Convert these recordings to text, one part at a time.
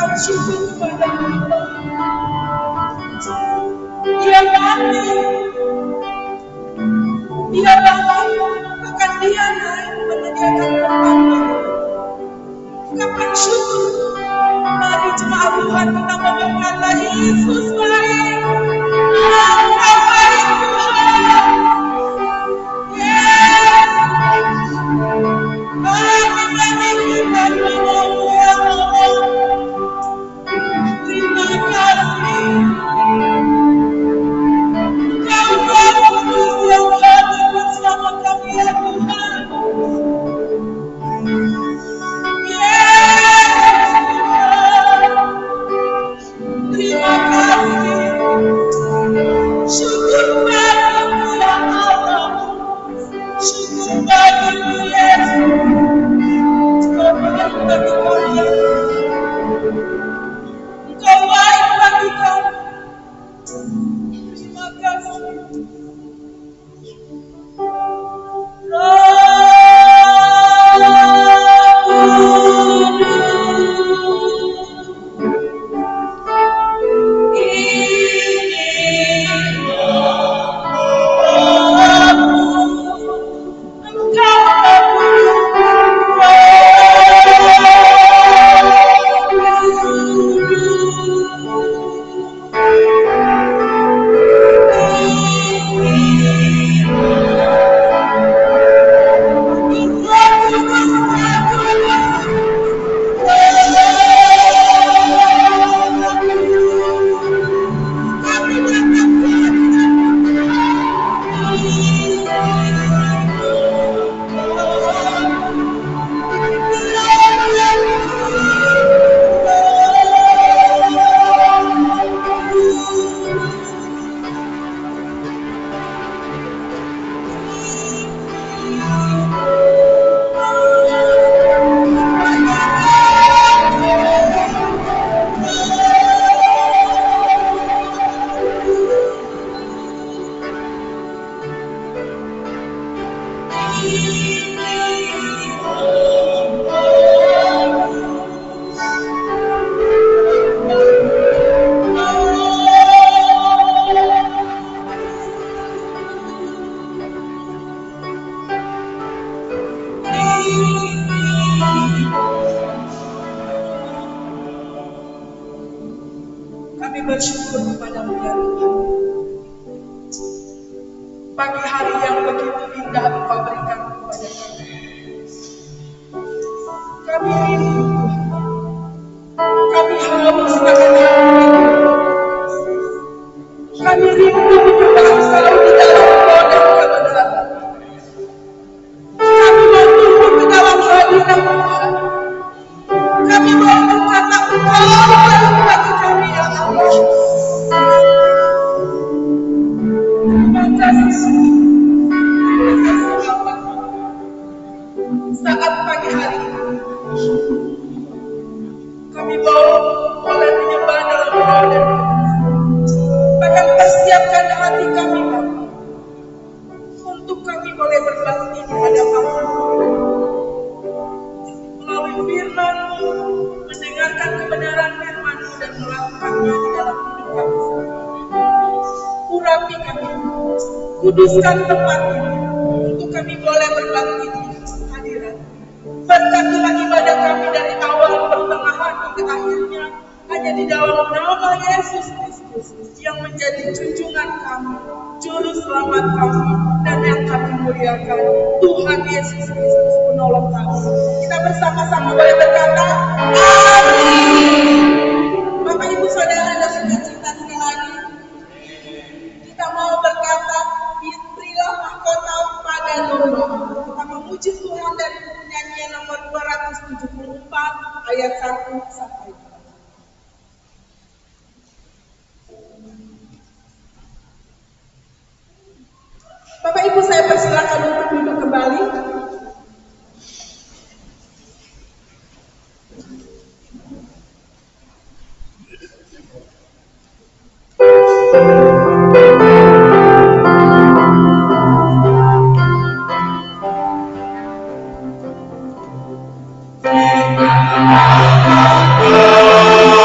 persembahkan syukur kepada Allah. Dia mati, dia bangun, bahkan dia naik menyediakan tempat baru. Ungkapan syukur. Mari jemaat Tuhan kita mau berkata, Yesus baik, Engkau baik Tuhan. Yes. Kami menyanyikan namamu ya Allah. Terima kasih. Engkau Kudus yang hadir bersama kami ya Tuhan. Terima kasih. Syukur bagimu ya Allah. Syukur bagimu Yesus. Engkau baik bagi kami. Engkau baik bagi kami. Terima kasih. Kami bersyukur kepadamu ya Tuhan. Pagi hari yang begitu indah Engkau berikan kepada kami. Kami rindu Tuhan. Kami haus akan hati. Kami rindu menyembah Engkau di dalam roh dan kebenaran. Kami mau tumbuh ke dalam hadirat Tuhan. Kami mau berkata Engkau baik bagi kami ya Allah. Terima kasih. Terima kasih Bapak. Saat pagi hari ini kami boleh menyembah dalam roh dan bahkan persiapkan hati kami Bapak untuk kami boleh berbakti di hadapan-Mu melalui firman-Mu, mendengarkan kebenaran firman-Mu dan melakukannya di dalam hidup kami. Urapi kami, kuduskan tempat ini untuk kami boleh berbakti di hadirat. Berkatilah ibadah kami dari awal, pertengahan hingga akhirnya hanya di dalam nama Yesus Kristus yang menjadi junjungan kami, juru selamat kami, dan yang kami muliakan. Tuhan Yesus Kristus penolong kami. Kita bersama-sama boleh berkata, Amin. Bapak Ibu Saudara dan sukacita sekali lagi. Kita mau berkata, berilah mahkota pada domba. Kita memuji Tuhan dari nyanyian nomor 274 ayat 1 sampai 2. Bapak Ibu saya persilakan untuk duduk kembali. Oh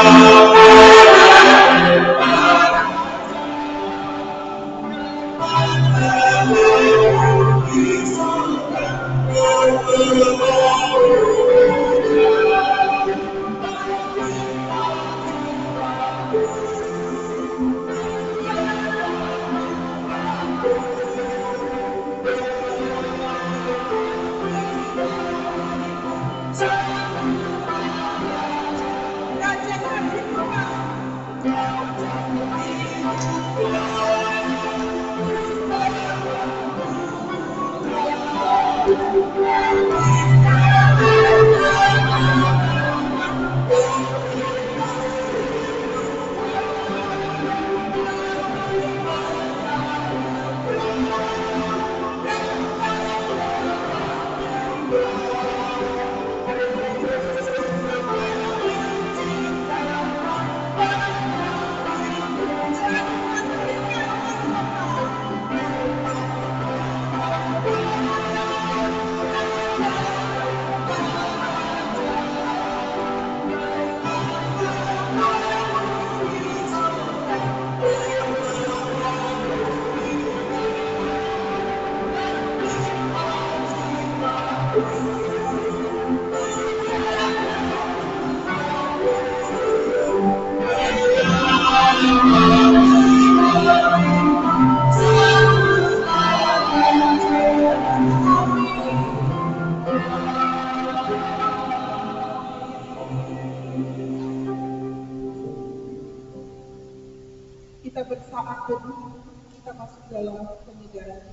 Kita bersaat teduh, kita masuk dalam penyegaran.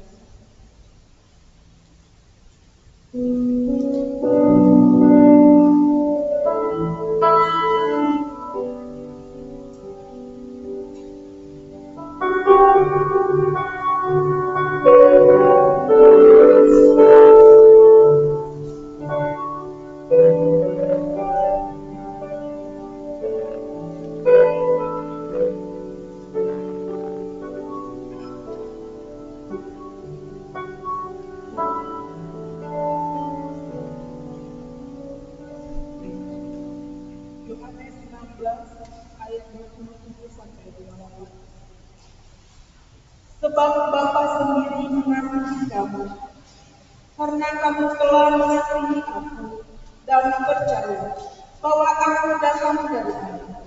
Yohanes 16 ayat 27 sampai 28. Sebab Bapa sendiri mengasihi kamu, karena kamu telah mengasihi aku dan percaya bahwa aku datang dari Allah.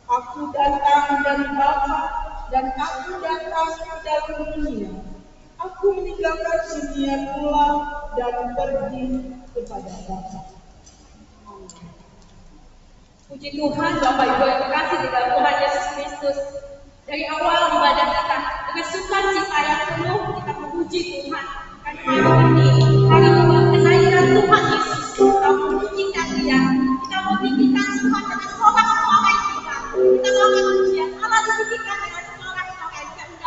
Aku datang dari Bapa dan aku datang ke dalam dunia. Aku meninggalkan dunia pula dan pergi kepada Bapa. Puji Tuhan, Bapak Ibu yang terkasih di dalam Tuhan Yesus Kristus. Dari awal ibadah kita, dengan sukacita yang penuh kita memuji Tuhan. Karena hari ini, hari kehadiran Tuhan Yesus, kita memujikan Dia. Kita memujikan Tuhan dengan sorak-sorai kita. Kita mohon pujian Allah dipujikan dengan sorak-sorai kita.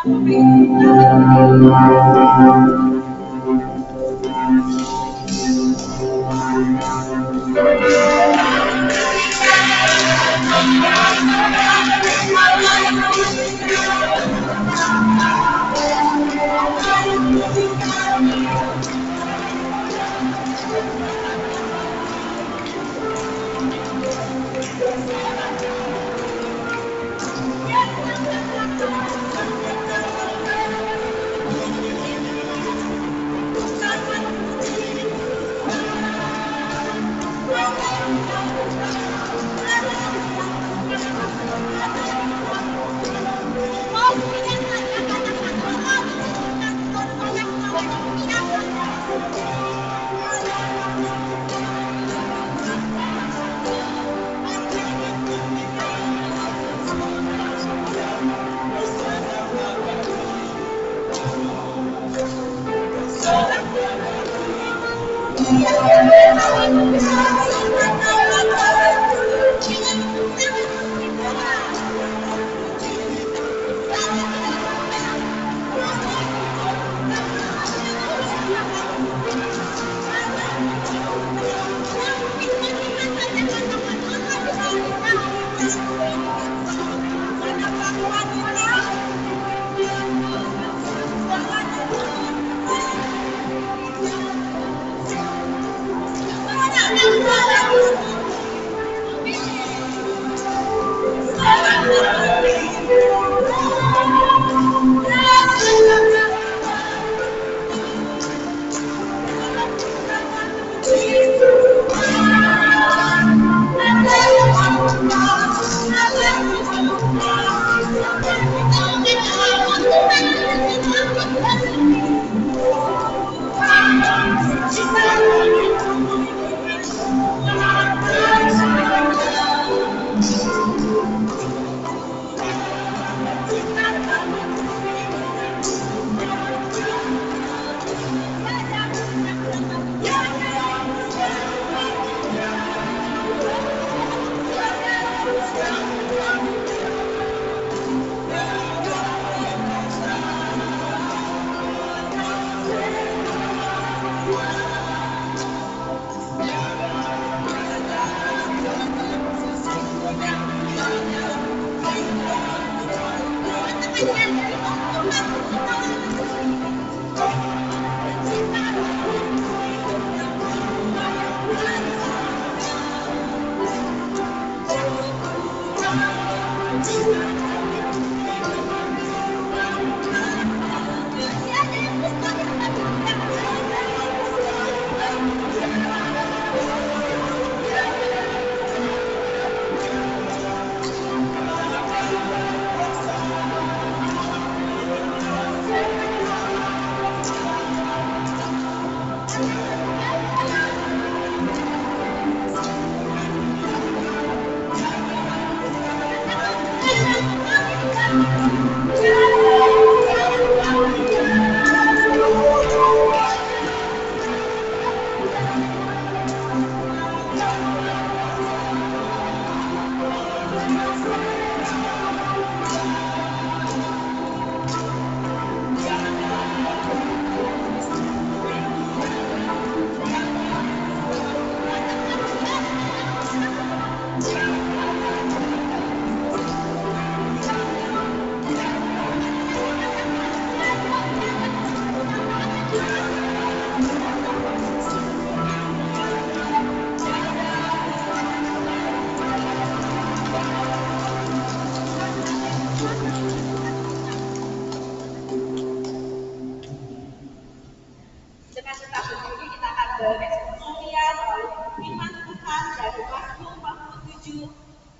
Dengan kita berdiri, kita akan berekspresian oleh firman Tuhan dari Mazmur 47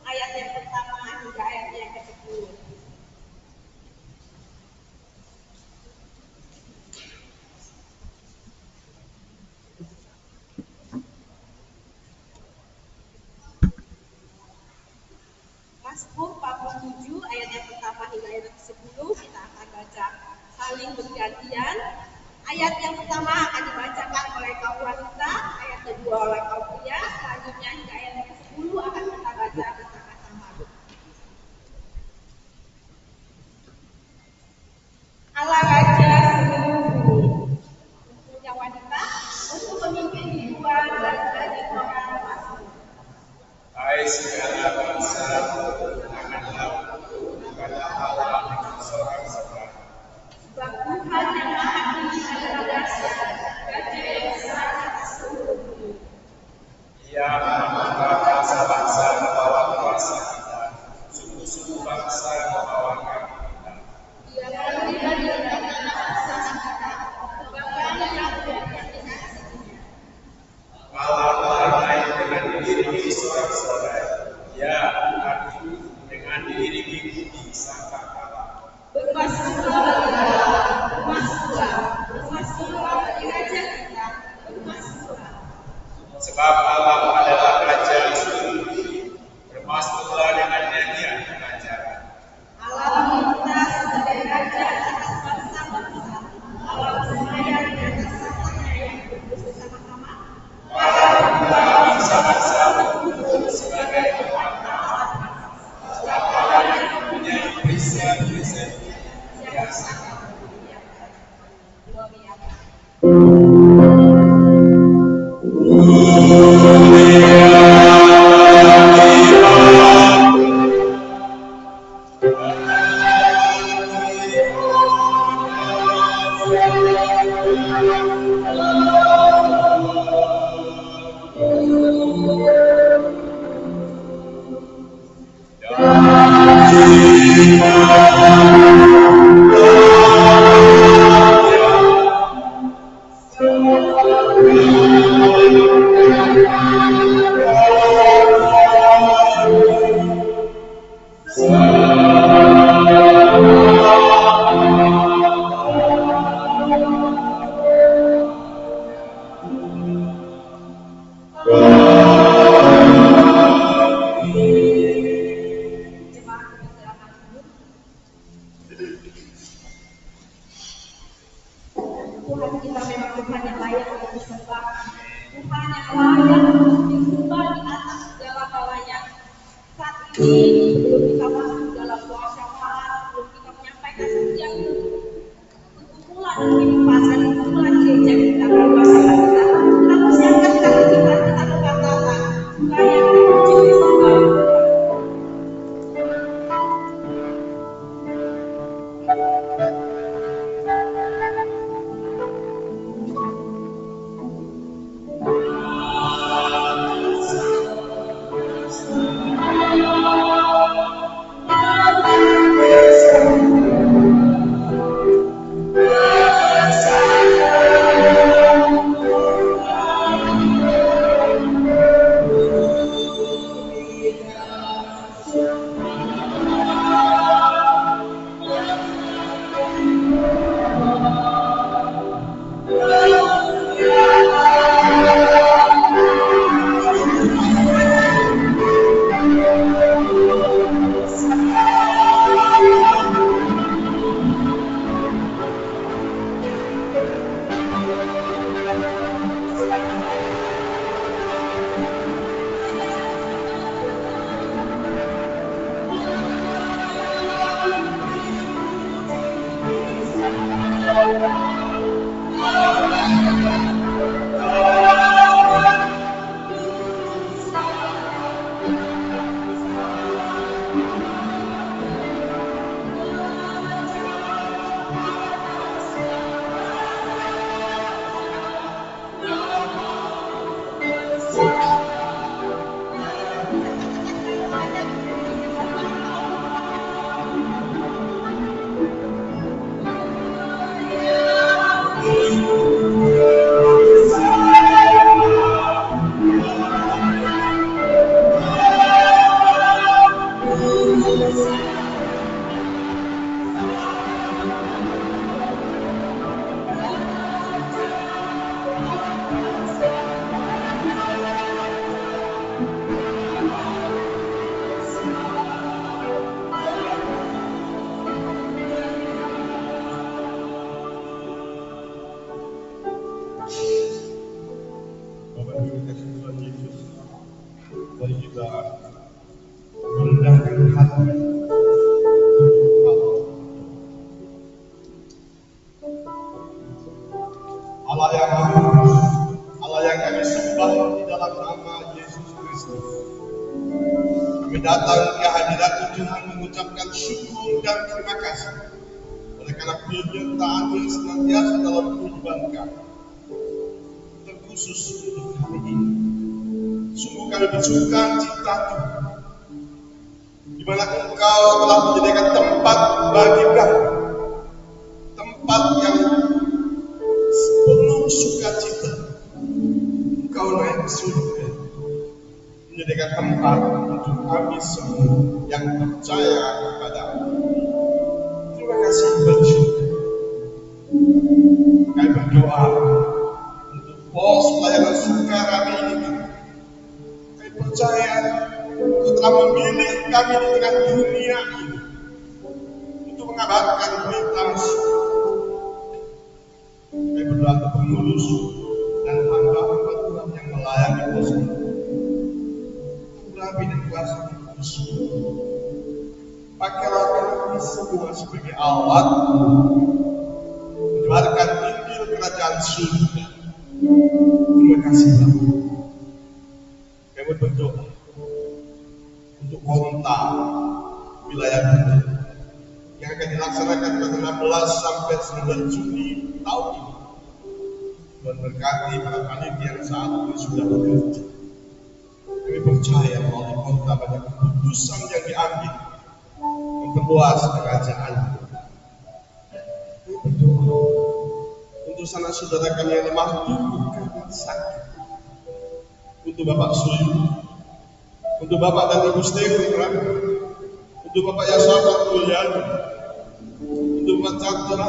ayat yang pertama hingga ayat yang ke-10. Mazmur 47 ayat yang pertama hingga ayat yang ke-10 kita akan baca saling bergantian. Ayat yang pertama akan dibacakan oleh kaum wanita, ayat kedua oleh kaum pria, selanjutnya hingga ayat yang ke-10 akan kita baca bersama-sama. Allah Raja seluruh bumi, untuk yang wanita, untuk pemimpin di luar dan bagi orang Mazmur. Hai segala bangsa, janganlah kepada Allah dengan sorak-sorai. Sebab Tuhan yang Maha Tinggi adalah dahsyat, Raja yang besar atas seluruh bumi. Ia membawa bangsa-bangsa membawa kuasa kita, suku-suku bangsa membawa kaki kita. Ia berdiri di tengah bangsa kita, kebanggaan yang berkepentingan. Allah telah naik dengan diri sorak-sorai. Ya, hati dengan diri di sangkakala. Bermasmurlah bagi Raja kita, bermasmurlah. Sebab Allah adalah Raja seluruh bumi. Bermasmurlah dengan nyanyian kerajaan. Allah kita sebagai Raja atas bangsa-bangsa, Allah bersemayam di atas tahtanya yang kudus bersama-sama. Bangsa-bangsa berkumpul sebagai umat-umat. Sebab Allah yang mempunyai perisai-perisai yang sangat Gloria. Bapak Ibu kasih Tuhan Yesus, mari kita merendahkan hati untuk Allah yang agung, Allah yang kami sembah di dalam nama Yesus Kristus. Kami datang ke hadirat Tuhan mengucapkan syukur dan terima kasih oleh karena penyertaan-Nya senantiasa dalam kehidupan kami. Terkhusus untuk kami ini, sungguh kami bersuka cita Tuhan, di mana Engkau telah menyediakan tempat bagi kami, tempat yang penuh sukacita. Engkau naik ke surga, menyediakan tempat untuk kami semua yang percaya kepada-Mu. Terima kasih bersyukur. Kami berdoa untuk pos pelayanan sukarame ini. Kami percaya Engkau telah memilih kami di tengah dunia ini untuk mengabarkan berita syukur. Kami berdoa untuk pengurus dan hamba-hamba Tuhan yang melayani pos ini. Rabi dan kuasa Kudus, pakailah kami semua sebagai alat menyebarkan Injil kerajaan surga. Terima kasih Bapak. Kami berdoa untuk kontak wilayah kita yang akan dilaksanakan pada 16 sampai 19 Juni tahun ini. Dan berkati para panitia yang saat ini sudah bekerja. Kami percaya melalui kontak banyak keputusan yang diambil memperluas kerajaan. Kami berdoa untuk sanak saudara kami yang lemah tubuh karena sakit, untuk Bapak Suyu, untuk Bapak dan Ibu Stefan, untuk Bapak Yasafat Mulyani, untuk Bapak Chandra,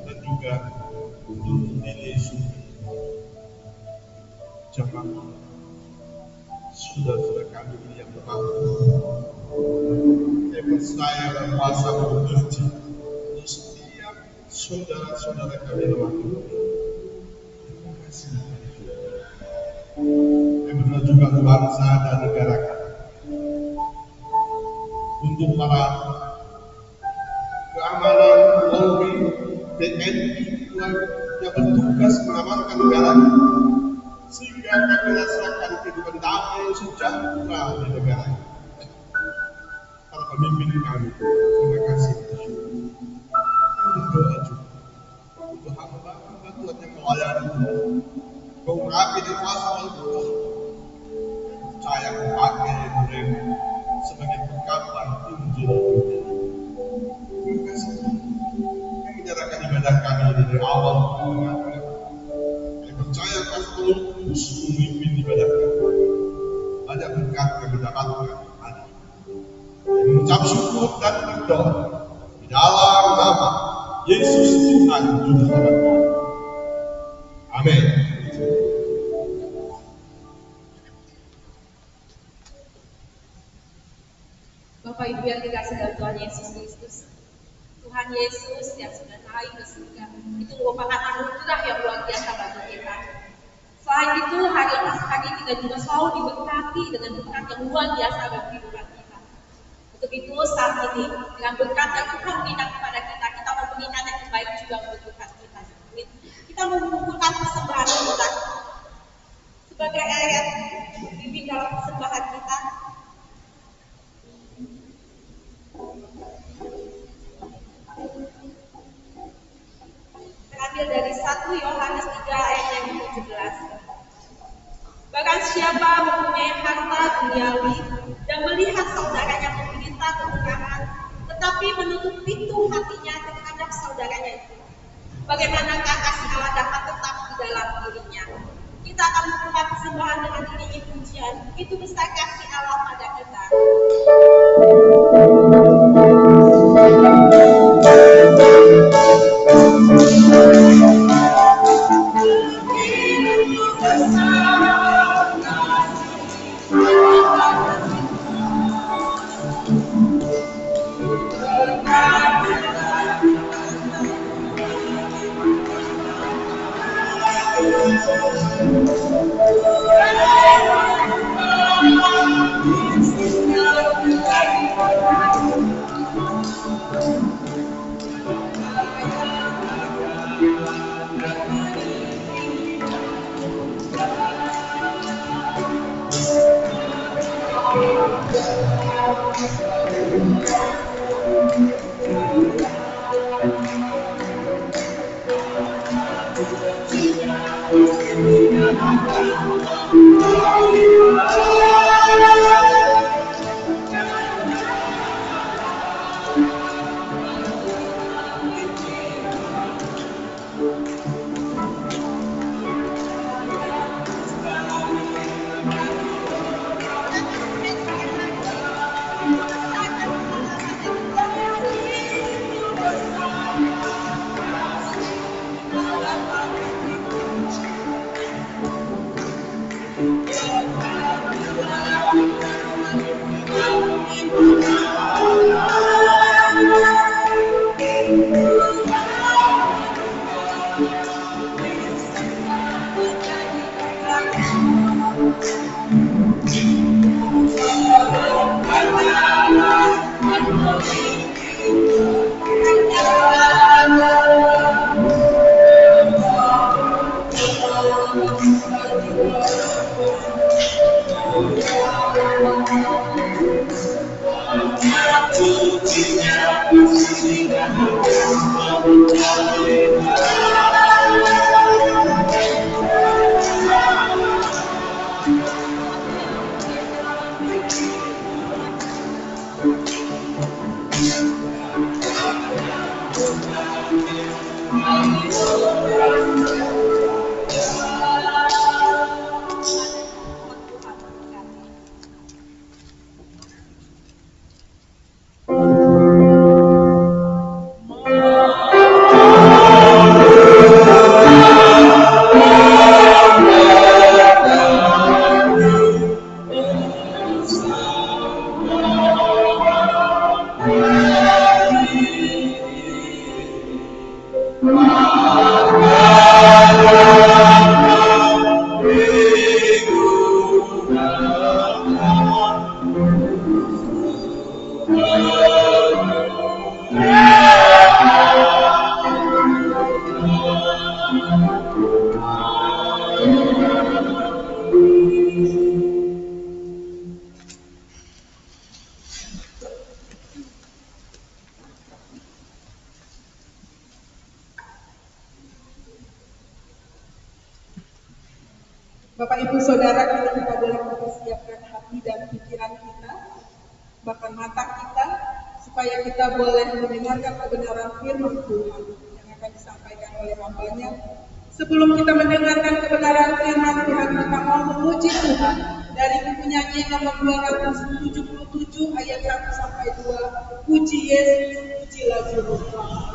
dan juga untuk Nini Suyu. Jangan saudara-saudara kami ini yang lemah, saya percaya dan kuasa bekerja untuk setiap saudara-saudara kami lemah. Terima kasih. Saya berdoa juga untuk bangsa dan negara kami, untuk para keamanan Polri, TNI yang bertugas mengamankan negara kita, sehingga kami rasakan kehidupan damai sejahtera di negara ini. Para pemimpin kami, terima kasih. Kami berdoa juga untuk hamba-hamba Tuhan yang melayani Tuhan. Kau merapi dan kuasa Tuhan. Percaya pakai mereka sebagai pengkapan Injil dunia. Terima kasih Tuhan. Kami menyerahkan ibadah kami dari awal hingga akhir. Kami percaya kasih Tuhan Kudus memimpin ibadah kami. Banyak berkat kami dapatkan hari ini. Kami mengucap syukur dan berdoa di dalam nama Yesus Tuhan Juru Selamat kami. Amin. Bapak Ibu yang dikasih dalam Tuhan Yesus Kristus, Tuhan Yesus yang sudah naik ke surga itu merupakan anugerah yang luar biasa bagi kita. Selain itu, hari lepas hari kita juga selalu diberkati dengan berkat yang luar biasa bagi kehidupan kita. Untuk itu saat ini dengan berkat yang Tuhan berikan kepada kita, kita mau berikan yang terbaik juga untuk berkat kita. Kita mau mengumpulkan persembahan kita sebagai ayat bimbing dalam persembahan kita. Terambil dari 1 Yohanes 3 ayat yang 17. Barang siapa mempunyai harta duniawi dan melihat saudaranya menderita kekurangan, tetapi menutup pintu hatinya terhadap saudaranya itu, bagaimanakah kasih Allah dapat tetap di dalam dirinya? kita akan membuka persembahan dengan iringi pujian. Itu besar kasih Allah pada kita. Bapak Ibu Saudara, kita boleh mempersiapkan hati dan pikiran kita, bahkan mata kita, supaya kita boleh mendengarkan kebenaran firman Tuhan yang akan disampaikan oleh hamba-Nya. Sebelum kita mendengarkan kebenaran firman Tuhan, kita mau memuji Tuhan dari buku nyanyian nomor 277 ayat 1 sampai 2. Puji Yesus, pujilah juru selamat.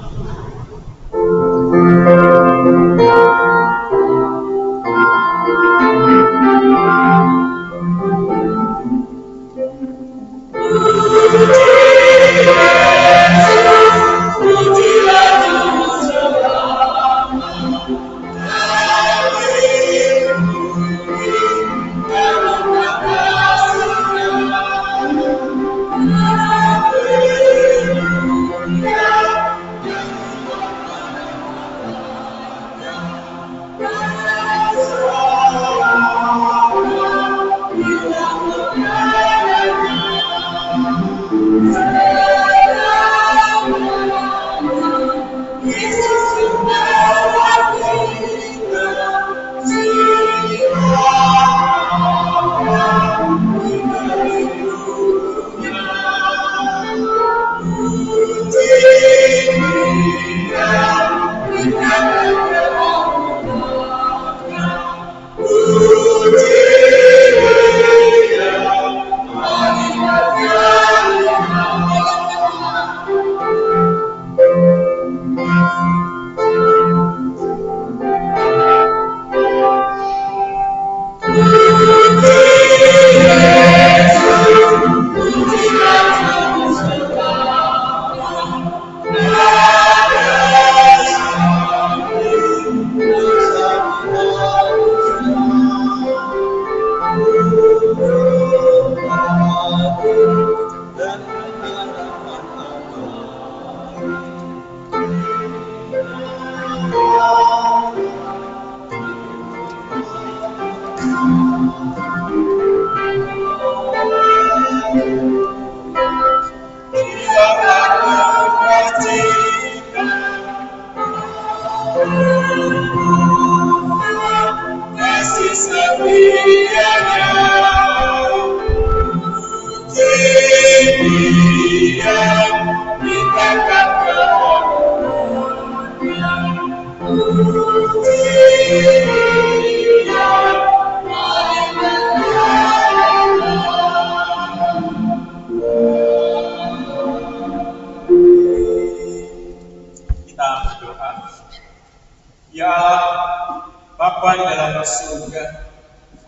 Bapa di dalam surga,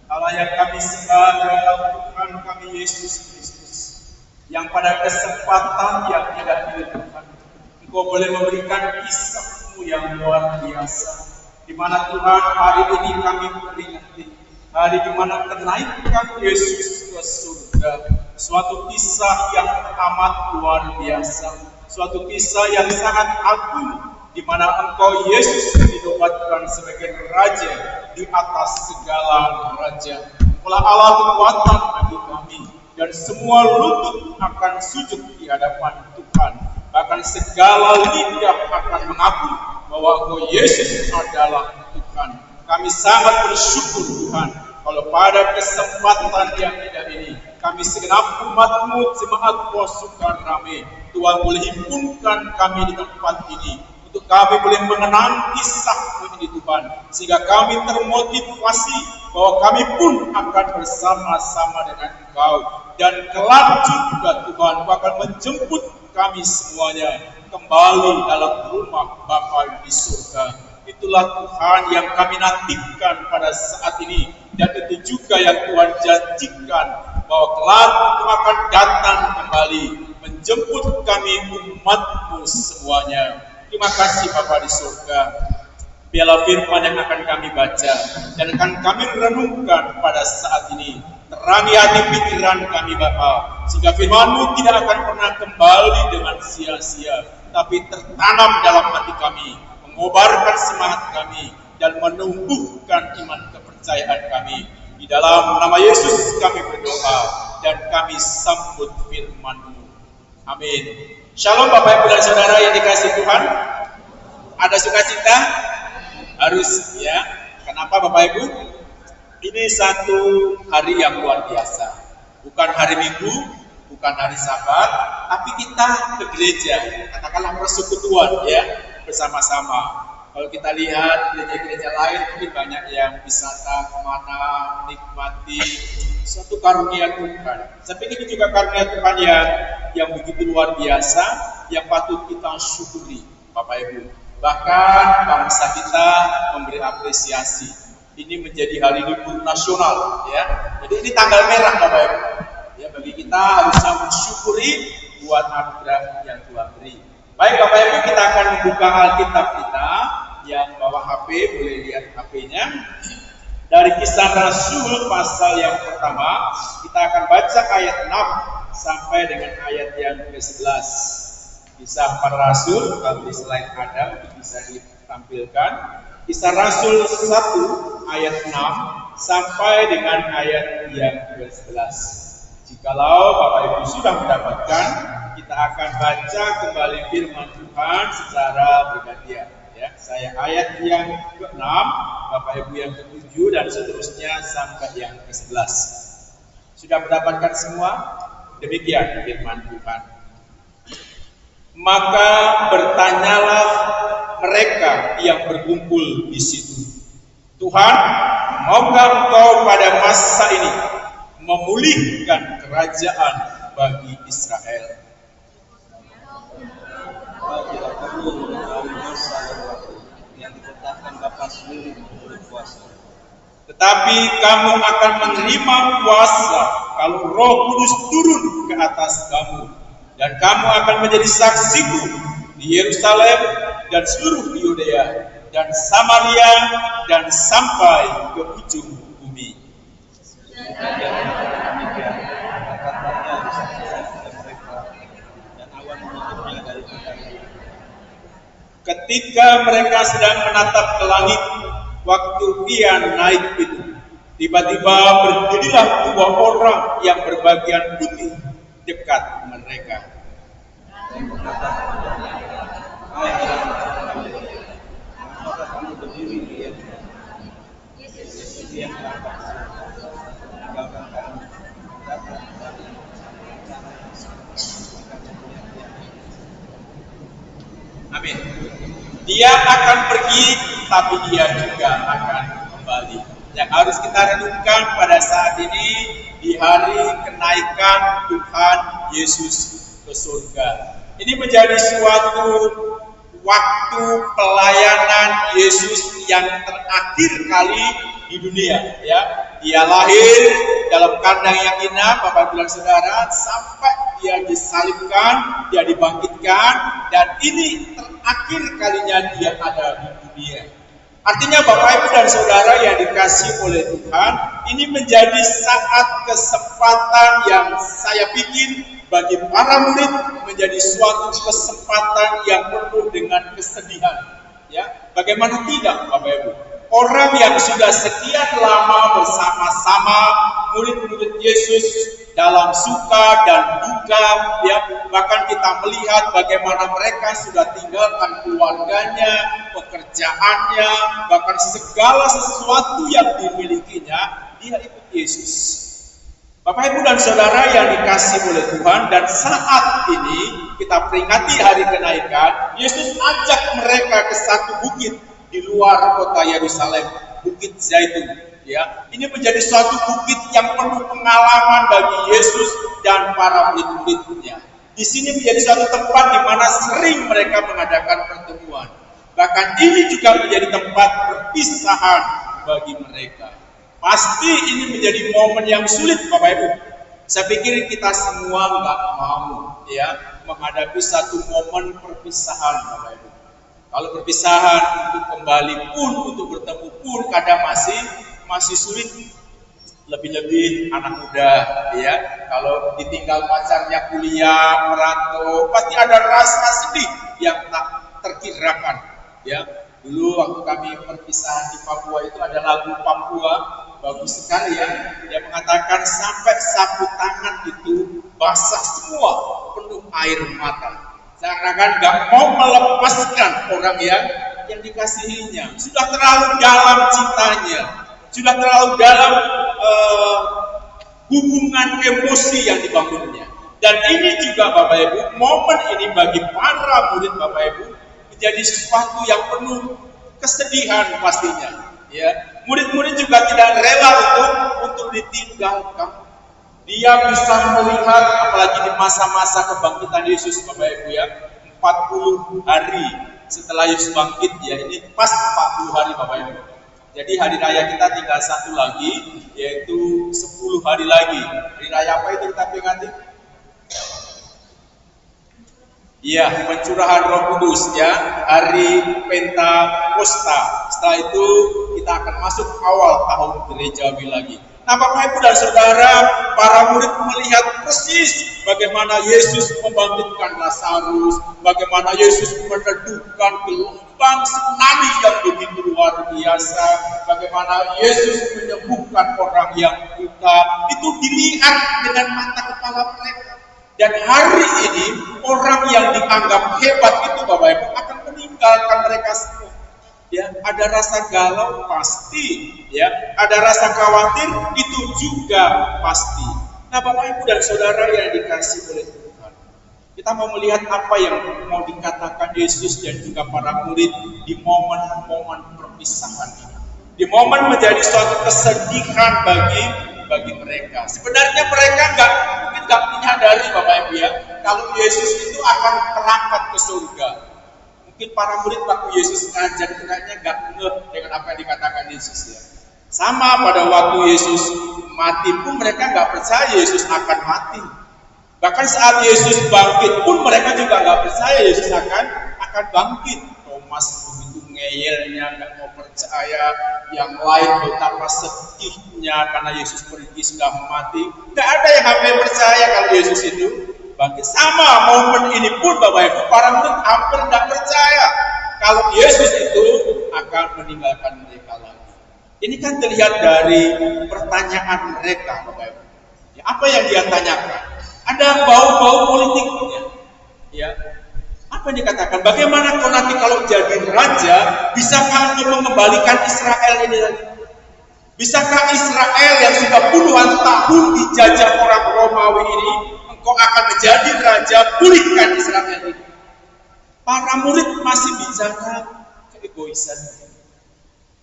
Allah yang kami sembah adalah Tuhan kami Yesus Kristus, yang pada kesempatan yang tidak ini Tuhan, Engkau boleh memberikan kisah-Mu yang luar biasa, di mana Tuhan hari ini kami peringati hari di mana kenaikan Yesus ke surga, suatu kisah yang amat luar biasa, suatu kisah yang sangat agung, di mana Engkau Yesus dinobatkan sebagai Raja di atas segala raja. Engkaulah Allah kekuatan bagi kami, dan semua lutut akan sujud di hadapan Tuhan. Bahkan segala lidah akan mengaku bahwa Engkau Yesus adalah Tuhan. Kami sangat bersyukur Tuhan, kalau pada kesempatan yang indah ini, kami segenap umat-Mu jemaat Posukan Rame, Tuhan boleh himpunkan kami di tempat ini, untuk kami boleh mengenang kisah-Mu ini Tuhan, sehingga kami termotivasi bahwa kami pun akan bersama-sama dengan Engkau, dan kelak juga Tuhan akan menjemput kami semuanya kembali dalam rumah Bapa di surga. Itulah Tuhan yang kami nantikan pada saat ini, dan itu juga yang Tuhan janjikan bahwa kelak Engkau akan datang kembali menjemput kami umat-Mu semuanya. Terima kasih Bapa di surga. Biarlah firman yang akan kami baca dan akan kami renungkan pada saat ini, terangi hati pikiran kami Bapa, sehingga firman-Mu tidak akan pernah kembali dengan sia-sia, tapi tertanam dalam hati kami, mengobarkan semangat kami, dan menumbuhkan iman kepercayaan kami. Di dalam nama Yesus kami berdoa, dan kami sambut firman-Mu. Amin. Shalom Bapak Ibu dan Saudara yang dikasihi Tuhan. Ada sukacita? Harus ya. Kenapa Bapak Ibu? Ini satu hari yang luar biasa. Bukan hari Minggu, bukan hari Sabat, tapi kita ke gereja, katakanlah persekutuan ya, bersama-sama. Kalau kita lihat gereja-gereja lain, mungkin banyak yang wisata kemana, menikmati suatu karunia Tuhan. Saya pikir ini juga karunia Tuhan yang begitu luar biasa, yang patut kita syukuri, Bapak Ibu. Bahkan bangsa kita memberi apresiasi. Ini menjadi hari libur nasional, ya. Jadi ini tanggal merah, Bapak Ibu. Ya, bagi kita harusnya mensyukuri buat anugerah yang Tuhan beri. Baik Bapak Ibu, kita akan membuka Alkitab kita. Yang bawa HP boleh lihat HP-nya. Dari Kisah Rasul pasal yang pertama, kita akan baca ayat 6 sampai dengan ayat yang ke-11. Kisah para Rasul, kalau di slide ada bisa ditampilkan. Kisah Rasul 1 ayat 6 sampai dengan ayat yang ke-11. Jikalau Bapak Ibu sudah mendapatkan, kita akan baca kembali firman Tuhan secara bergantian. Ya, saya ayat yang ke-6, Bapak Ibu yang ke-7 dan seterusnya sampai yang ke-11. Sudah mendapatkan semua? Demikian firman Tuhan. Maka bertanyalah mereka yang berkumpul di situ, Tuhan, maukah Engkau pada masa ini memulihkan kerajaan bagi Israel? Kau tidak perlu melalui masa dan waktu yang ditetapkan Bapa sendiri menurut kuasa. Tetapi kamu akan menerima kuasa kalau Roh Kudus turun ke atas kamu, dan kamu akan menjadi saksiku di Yerusalem dan seluruh Yudea dan Samaria dan sampai ke ujung bumi. Demikian, kata-katanya disaksikan oleh mereka, dan awan menutupnya dari antara. Ketika mereka sedang menatap ke langit, waktu ia naik itu, tiba-tiba berdirilah dua orang yang berbagian putih dekat mereka. Dan berkata, hai orang kami, mengapa kamu berdiri di Yerusalem? Yesus yang berangkat ke surga, meninggalkan kamu, datang kembali bersama cara yang sama, akan kemuliaan. Amin. Dia akan pergi, tapi dia juga akan kembali. Yang harus kita renungkan pada saat ini, di hari kenaikan Tuhan Yesus ke surga. Ini menjadi suatu waktu pelayanan Yesus yang terakhir kali di dunia, ya. Dia lahir dalam kandang yang indah, Bapak Ibu dan Saudara, sampai dia disalibkan, dia dibangkitkan, dan ini terakhir kalinya dia ada di dunia. Artinya Bapak Ibu dan Saudara yang dikasihi oleh Tuhan, ini menjadi saat kesempatan yang saya pikir bagi para murid menjadi suatu kesempatan yang penuh dengan kesedihan. Ya, bagaimana tidak, Bapak Ibu? Orang yang sudah sekian lama bersama-sama murid-murid Yesus dalam suka dan duka, ya, bahkan kita melihat bagaimana mereka sudah tinggalkan keluarganya, pekerjaannya, bahkan segala sesuatu yang dimilikinya, dia ikut Yesus. Bapak Ibu dan Saudara yang dikasihi oleh Tuhan, dan saat ini kita peringati hari kenaikan, Yesus ajak mereka ke satu bukit di luar kota Yerusalem, Bukit Zaitun. Ya, ini menjadi suatu bukit yang penuh pengalaman bagi Yesus dan para murid-muridnya. Di sini menjadi suatu tempat di mana sering mereka mengadakan pertemuan. Bahkan ini juga menjadi tempat perpisahan bagi mereka. Pasti ini menjadi momen yang sulit, Bapak Ibu. Saya pikir kita semua nggak mau, ya, menghadapi satu momen perpisahan, Bapak Ibu. Kalau perpisahan untuk kembali pun, untuk bertemu pun kadang masih sulit. Lebih-lebih anak muda, ya. Kalau ditinggal pacarnya kuliah, merantau, pasti ada rasa sedih yang tak terkirakan, ya. Dulu waktu kami perpisahan di Papua itu ada lagu Papua, bagus sekali, ya. Dia mengatakan sampai sapu tangan itu basah semua, penuh air mata. Seakan-akan gak mau melepaskan orang yang dikasihinya. Sudah terlalu dalam cintanya, sudah terlalu dalam hubungan emosi yang dibangunnya. Dan ini juga Bapak Ibu, momen ini bagi para murid Bapak Ibu menjadi sesuatu yang penuh kesedihan pastinya. Ya, murid-murid juga tidak rela untuk ditinggalkan. Dia bisa melihat, apalagi di masa-masa kebangkitan Yesus, Bapak Ibu, ya, 40 hari setelah Yesus bangkit, ya, ini pas 40 hari Bapak Ibu. Jadi hari raya kita tinggal satu lagi, yaitu 10 hari lagi. Hari raya apa itu kita peringati? Iya, pencurahan Roh Kudus, ya, hari Pentakosta. Setelah itu kita akan masuk awal tahun gerejawi lagi. Nah, Bapak Ibu dan Saudara, para murid melihat persis bagaimana Yesus membangkitkan Lazarus, bagaimana Yesus meredupkan gelombang tsunami yang begitu luar biasa, bagaimana Yesus menyembuhkan orang yang buta. Itu dilihat dengan mata kepala mereka. Dan hari ini orang yang dianggap hebat itu, Bapak Ibu, akan meninggalkan mereka semua. Ya, ada rasa galau pasti, ya, ada rasa khawatir itu juga pasti. Nah, Bapak Ibu dan Saudara yang dikasihi oleh Tuhan, kita mau melihat apa yang mau dikatakan Yesus dan juga para murid di momen-momen perpisahan ini. Di momen menjadi suatu kesedihan bagi mereka. Sebenarnya mereka mungkin nggak menyadari, Bapak Ibu, ya, kalau Yesus itu akan berangkat ke surga. Mungkin para murid waktu Yesus ngajar itu kayaknya nggak ngeh dengan apa yang dikatakan Yesus, ya. Sama pada waktu Yesus mati pun mereka nggak percaya Yesus akan mati. Bahkan saat Yesus bangkit pun mereka juga nggak percaya Yesus akan bangkit. Thomas begitu ngeyelnya, nggak mau percaya. Yang lain betapa sedihnya karena Yesus pergi sudah mati. Nggak ada yang hampir percaya kalau Yesus itu bangkit. Sama momen ini pun Bapak Ibu, para murid hampir tidak percaya kalau Yesus itu akan meninggalkan mereka lagi. Ini kan terlihat dari pertanyaan mereka, Bapak Ibu. Ya, apa yang dia tanyakan? Ada bau-bau politiknya. Ya, apa yang dikatakan? Bagaimana kau nanti kalau jadi raja, bisakah engkau mengembalikan Israel ini lagi? Bisakah Israel yang sudah puluhan tahun dijajah orang Romawi ini, engkau akan menjadi raja, pulihkan Israel ini? Para murid masih bicara keegoisan.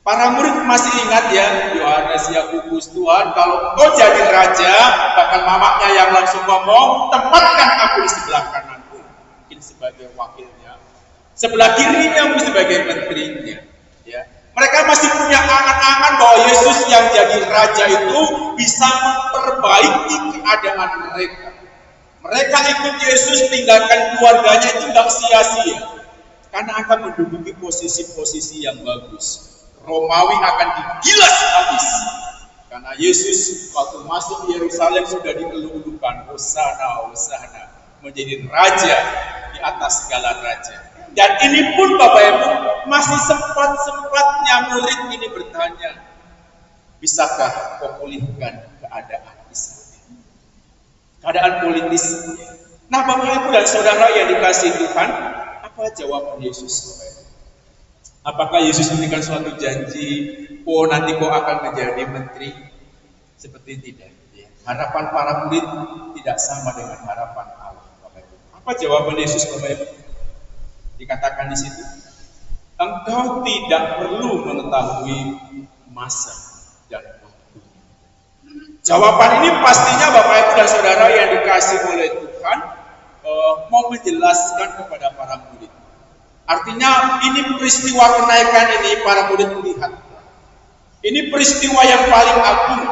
Para murid masih ingat, ya, Yohanes Yakobus, Tuhan, kalau engkau jadi raja, bahkan mamanya yang langsung ngomong, tempatkan aku di sebelah kananku, mungkin sebagai wakilnya. sebelah kirinya sebagai menterinya. Ya. Mereka masih punya angan-angan bahwa Yesus yang jadi raja itu bisa memperbaiki keadaan mereka. Mereka ikut Yesus, tinggalkan keluarganya itu tidak sia-sia, karena akan menduduki posisi-posisi yang bagus. Romawi akan digilas habis, karena Yesus waktu masuk Yerusalem sudah dielulukan, Hosana, Hosana, menjadi raja di atas segala raja. Dan ini pun Bapak Ibu masih sempat-sempatnya murid ini bertanya, bisakah kau pulihkan keadaan Israel? Keadaan politis. Nah Bapak Ibu dan Saudara yang dikasihi Tuhan, apa jawaban Yesus Bapak Ibu? Apakah Yesus memberikan suatu janji, oh nanti kau akan menjadi menteri? Seperti tidak. Harapan para murid tidak sama dengan harapan Allah Bapak Ibu. Apa jawaban Yesus Bapak Ibu? Dikatakan di situ, engkau tidak perlu mengetahui masa dan waktu. Jawaban ini pastinya Bapak Ibu dan Saudara yang dikasihi oleh Tuhan mau menjelaskan kepada para murid. Artinya ini peristiwa kenaikan ini para murid melihat. Ini peristiwa yang paling agung.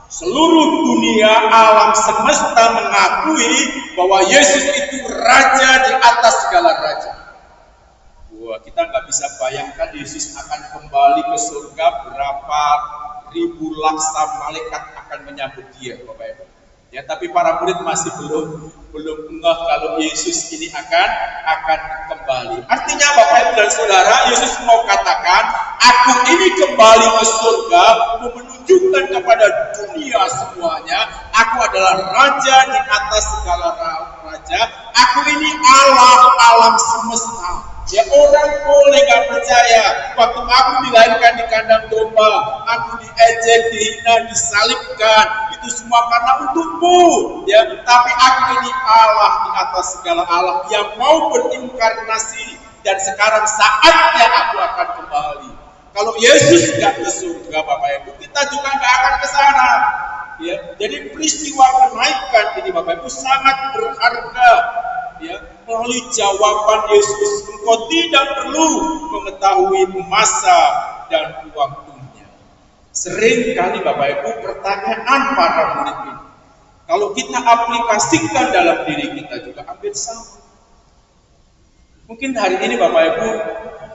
Seluruh dunia alam semesta mengakui bahwa Yesus itu raja di atas segala raja. Wah, kita nggak bisa bayangkan Yesus akan kembali ke surga, berapa ribu laksa malaikat akan menyambut dia, Bapak Ibu. Ya, tapi para murid masih belum ngeh kalau Yesus ini akan kembali. Artinya Bapak Ibu dan Saudara, Yesus mau katakan, aku ini kembali ke surga, mau menunjukkan kepada dunia semuanya, aku adalah raja di atas segala raja, aku ini Allah alam semesta. Ya orang boleh gak percaya, waktu aku dilahirkan di kandang domba, aku diejek, dihina, disalibkan, itu semua karena untukmu. Ya, tapi aku ini Allah di atas segala Allah yang mau berinkarnasi, dan sekarang saatnya aku akan kembali. Kalau Yesus gak ke surga Bapak Ibu, kita juga gak akan ke sana. Ya, jadi peristiwa kenaikan ini Bapak Ibu sangat berharga. Ya, melalui jawaban Yesus, engkau tidak perlu mengetahui masa dan waktunya. Sering kali Bapak Ibu pertanyaan para murid ini, kalau kita aplikasikan dalam diri kita juga hampir sama. Mungkin hari ini Bapak Ibu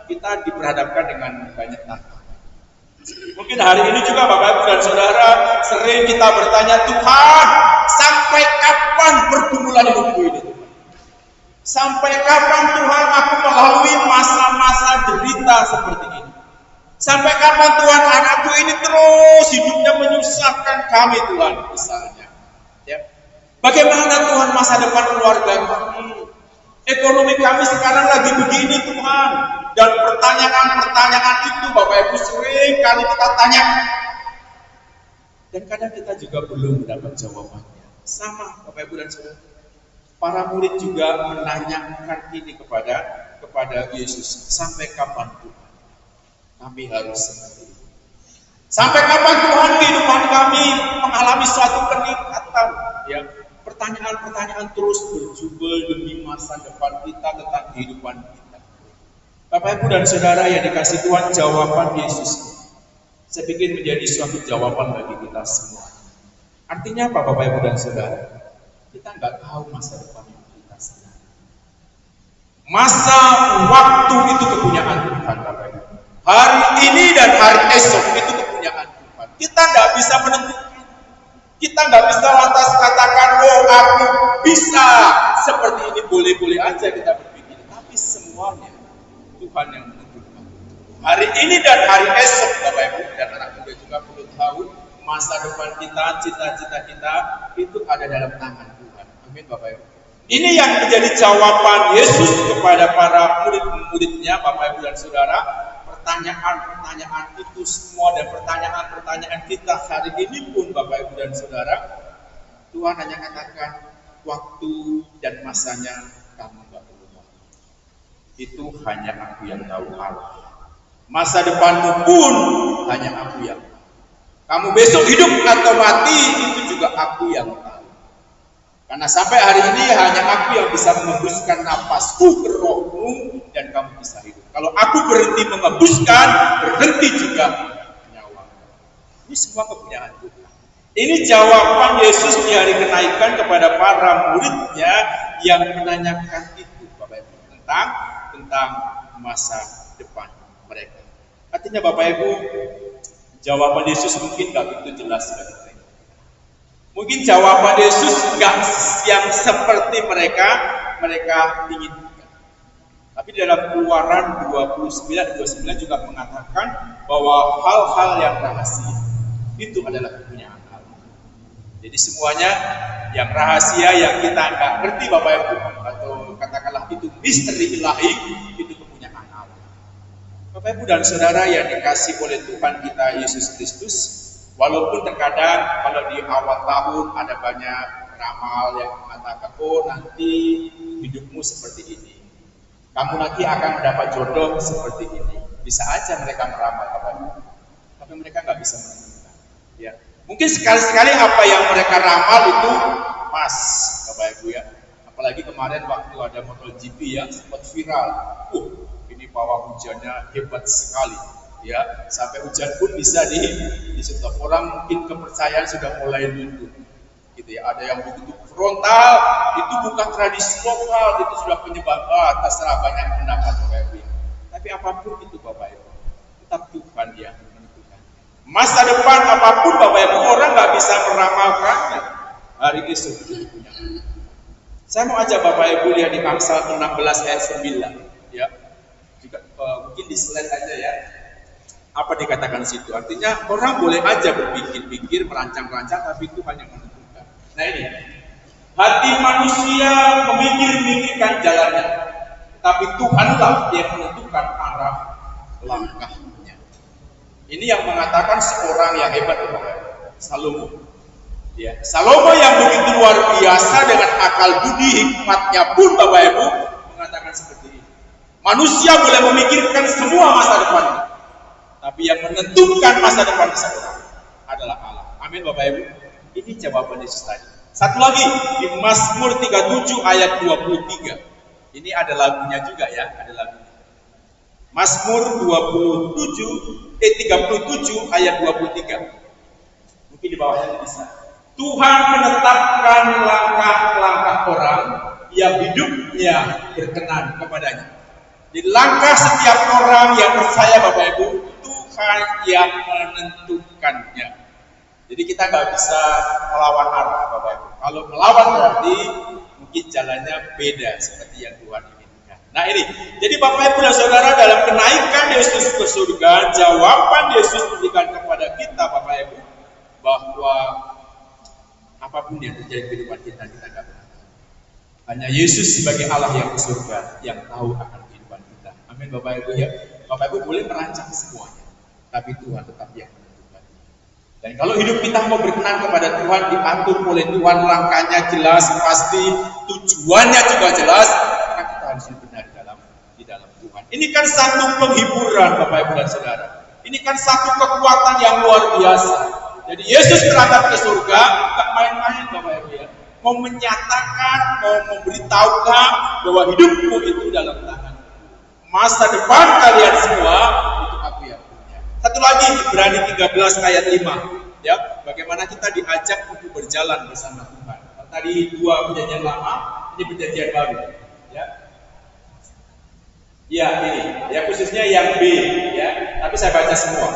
kita diperhadapkan dengan banyak tantangan. Mungkin hari ini juga Bapak Ibu dan Saudara sering kita bertanya, Tuhan, sampai kapan pergumulan hidupku ini? Sampai kapan Tuhan aku melalui masa-masa derita seperti ini? Sampai kapan Tuhan anakku ini terus hidupnya menyusahkan kami Tuhan misalnya? Ya. Bagaimana Tuhan masa depan keluarga kami? Ekonomi kami sekarang lagi begini Tuhan. Dan pertanyaan-pertanyaan itu Bapak Ibu sering kali kita tanya. Dan kadang kita juga belum mendapat jawabannya. Sama Bapak Ibu dan Saudara. Para murid juga menanyakan ini kepada Yesus, sampai kapan Tuhan kami harus seperti ini? Sampai kapan Tuhan kehidupan kami mengalami suatu peningkatan? Ya, pertanyaan-pertanyaan terus berjubel demi masa depan kita tentang kehidupan kita. Bapak Ibu dan Saudara yang dikasih Tuhan, jawaban Yesus saya pikir menjadi suatu jawaban bagi kita semua. Artinya apa Bapak Ibu dan Saudara? Kita nggak tahu masa depan yang kita sedang. Masa waktu itu kepunyaan Tuhan Bapak Ibu. Hari ini dan hari esok itu kepunyaan Tuhan. Kita nggak bisa menentukan. Kita nggak bisa lantas katakan, oh aku bisa seperti ini, boleh-boleh aja kita berpikir. Tapi semuanya Tuhan yang menentukan. Hari ini dan hari esok Bapak Ibu dan anak muda juga perlu tahu masa depan kita, cita-cita kita itu ada dalam tangan Tuhan. Amin Bapak Ibu. Ini yang menjadi jawaban Yesus kepada para murid-muridnya Bapak Ibu dan Saudara. Pertanyaan-pertanyaan itu semua dan pertanyaan-pertanyaan kita hari ini pun Bapak Ibu dan Saudara, Tuhan hanya katakan waktu dan masanya kamu gak perlu tahu. Itu hanya aku yang tahu Allah. Masa depanmu pun hanya aku yang tahu. Kamu besok hidup atau mati itu juga aku yang tahu. Karena sampai hari ini hanya aku yang bisa mengembuskan napasku ke rohmu dan kamu Kalau aku berhenti mengembuskan, berhenti juga nyawa. Ini semua kepunyaan Tuhan. Ini jawaban Yesus di hari kenaikan kepada para muridnya yang menanyakan itu, Bapak Ibu, tentang masa depan mereka. Artinya Bapak Ibu, jawaban Yesus mungkin gak begitu jelas bagi mereka. Mungkin jawaban Yesus gak yang seperti mereka inginkan. Tapi dalam Keluaran 29 juga mengatakan bahwa hal-hal yang rahasia itu adalah kepunyaan Allah. Jadi semuanya yang rahasia yang kita nggak ngerti Bapak Ibu, atau katakanlah itu misteri ilahi, itu kepunyaan Allah. Bapak Ibu dan Saudara yang dikasih oleh Tuhan kita Yesus Kristus, walaupun terkadang kalau di awal tahun ada banyak ramal yang mengatakan, oh nanti hidupmu seperti ini, kamu nanti akan mendapat jodoh seperti ini. Bisa aja mereka meramal Bapak Ibu, tapi mereka nggak bisa menentukan. Ya, mungkin sekali-sekali apa yang mereka ramal itu pas, Bapak Ibu ya. Apalagi kemarin waktu ada MotoGP ya, sempat viral. Ini pawang hujannya hebat sekali. Ya, sampai hujan pun bisa di stop. Orang mungkin kepercayaan sudah mulai luntur. Gitu ya, ada yang begitu frontal, itu bukan tradisi lokal, itu sudah penyebab, terserah banyak pendapat Bapak Ibu. Tapi apapun itu Bapak Ibu, tetap Tuhan yang menentukan. Masa depan apapun Bapak Ibu, orang nggak bisa meramalkannya. Hari esok itu punya. Saya mau ajak Bapak Ibu lihat di Amsal 16 ayat 9. Ya, juga mungkin di slide aja ya. Apa dikatakan situ? Artinya orang boleh aja berpikir-pikir, merancang-rancang, tapi Tuhan yang menentukan. Nah ini, hati manusia memikir-mikirkan jalannya, tapi Tuhanlah yang menentukan arah langkahnya. Ini yang mengatakan seorang yang hebat, Salomo. Ya, Salomo yang begitu luar biasa dengan akal budi hikmatnya pun Bapak Ibu mengatakan seperti ini. Manusia boleh memikirkan semua masa depannya, tapi yang menentukan masa depan seseorang adalah Allah. Amin Bapak Ibu. Ini jawaban Yesus tadi. Satu lagi di Mazmur 37 ayat 23. Ini ada lagunya juga ya, ada lagunya. Mazmur 37 ayat 23. Mungkin di bawahnya bisa. Tuhan menetapkan langkah-langkah orang yang hidupnya berkenan kepadanya. Jadi langkah setiap orang yang percaya Bapak Ibu, Tuhan yang menentukannya. Jadi kita nggak bisa melawan arah Bapak Ibu. Kalau melawan berarti mungkin jalannya beda seperti yang Tuhan inginkan. Nah ini, jadi Bapak Ibu dan Saudara dalam kenaikan Yesus ke surga, jawaban Yesus berikan kepada kita Bapak Ibu bahwa apapun yang terjadi di kehidupan kita nggak benar. Hanya Yesus sebagai Allah yang ke surga yang tahu akan kehidupan kita. Amin Bapak Ibu ya. Bapak Ibu boleh merancang semuanya, tapi Tuhan tetap yang menentukan. Dan kalau hidup kita mau berkenan kepada Tuhan, diatur oleh Tuhan, langkahnya jelas, pasti, tujuannya juga jelas, maka kita harus benar di dalam Tuhan. Ini kan satu penghiburan Bapak Ibu dan Saudara. Ini kan satu kekuatan yang luar biasa. Jadi Yesus berangkat ke surga, gak main-main Bapak Ibu ya. Mau menyatakan, mau memberitahukan bahwa hidupmu itu dalam tangan. Masa depan kalian semua itu aku yang punya. Satu lagi Ibrani 13 ayat 5. Ya, bagaimana kita diajak untuk berjalan bersama Tuhan. Tadi 2 perjanjian lama, ini perjanjian baru. Ya. Ya, ini. Ya khususnya yang B ya. Tapi saya baca semua.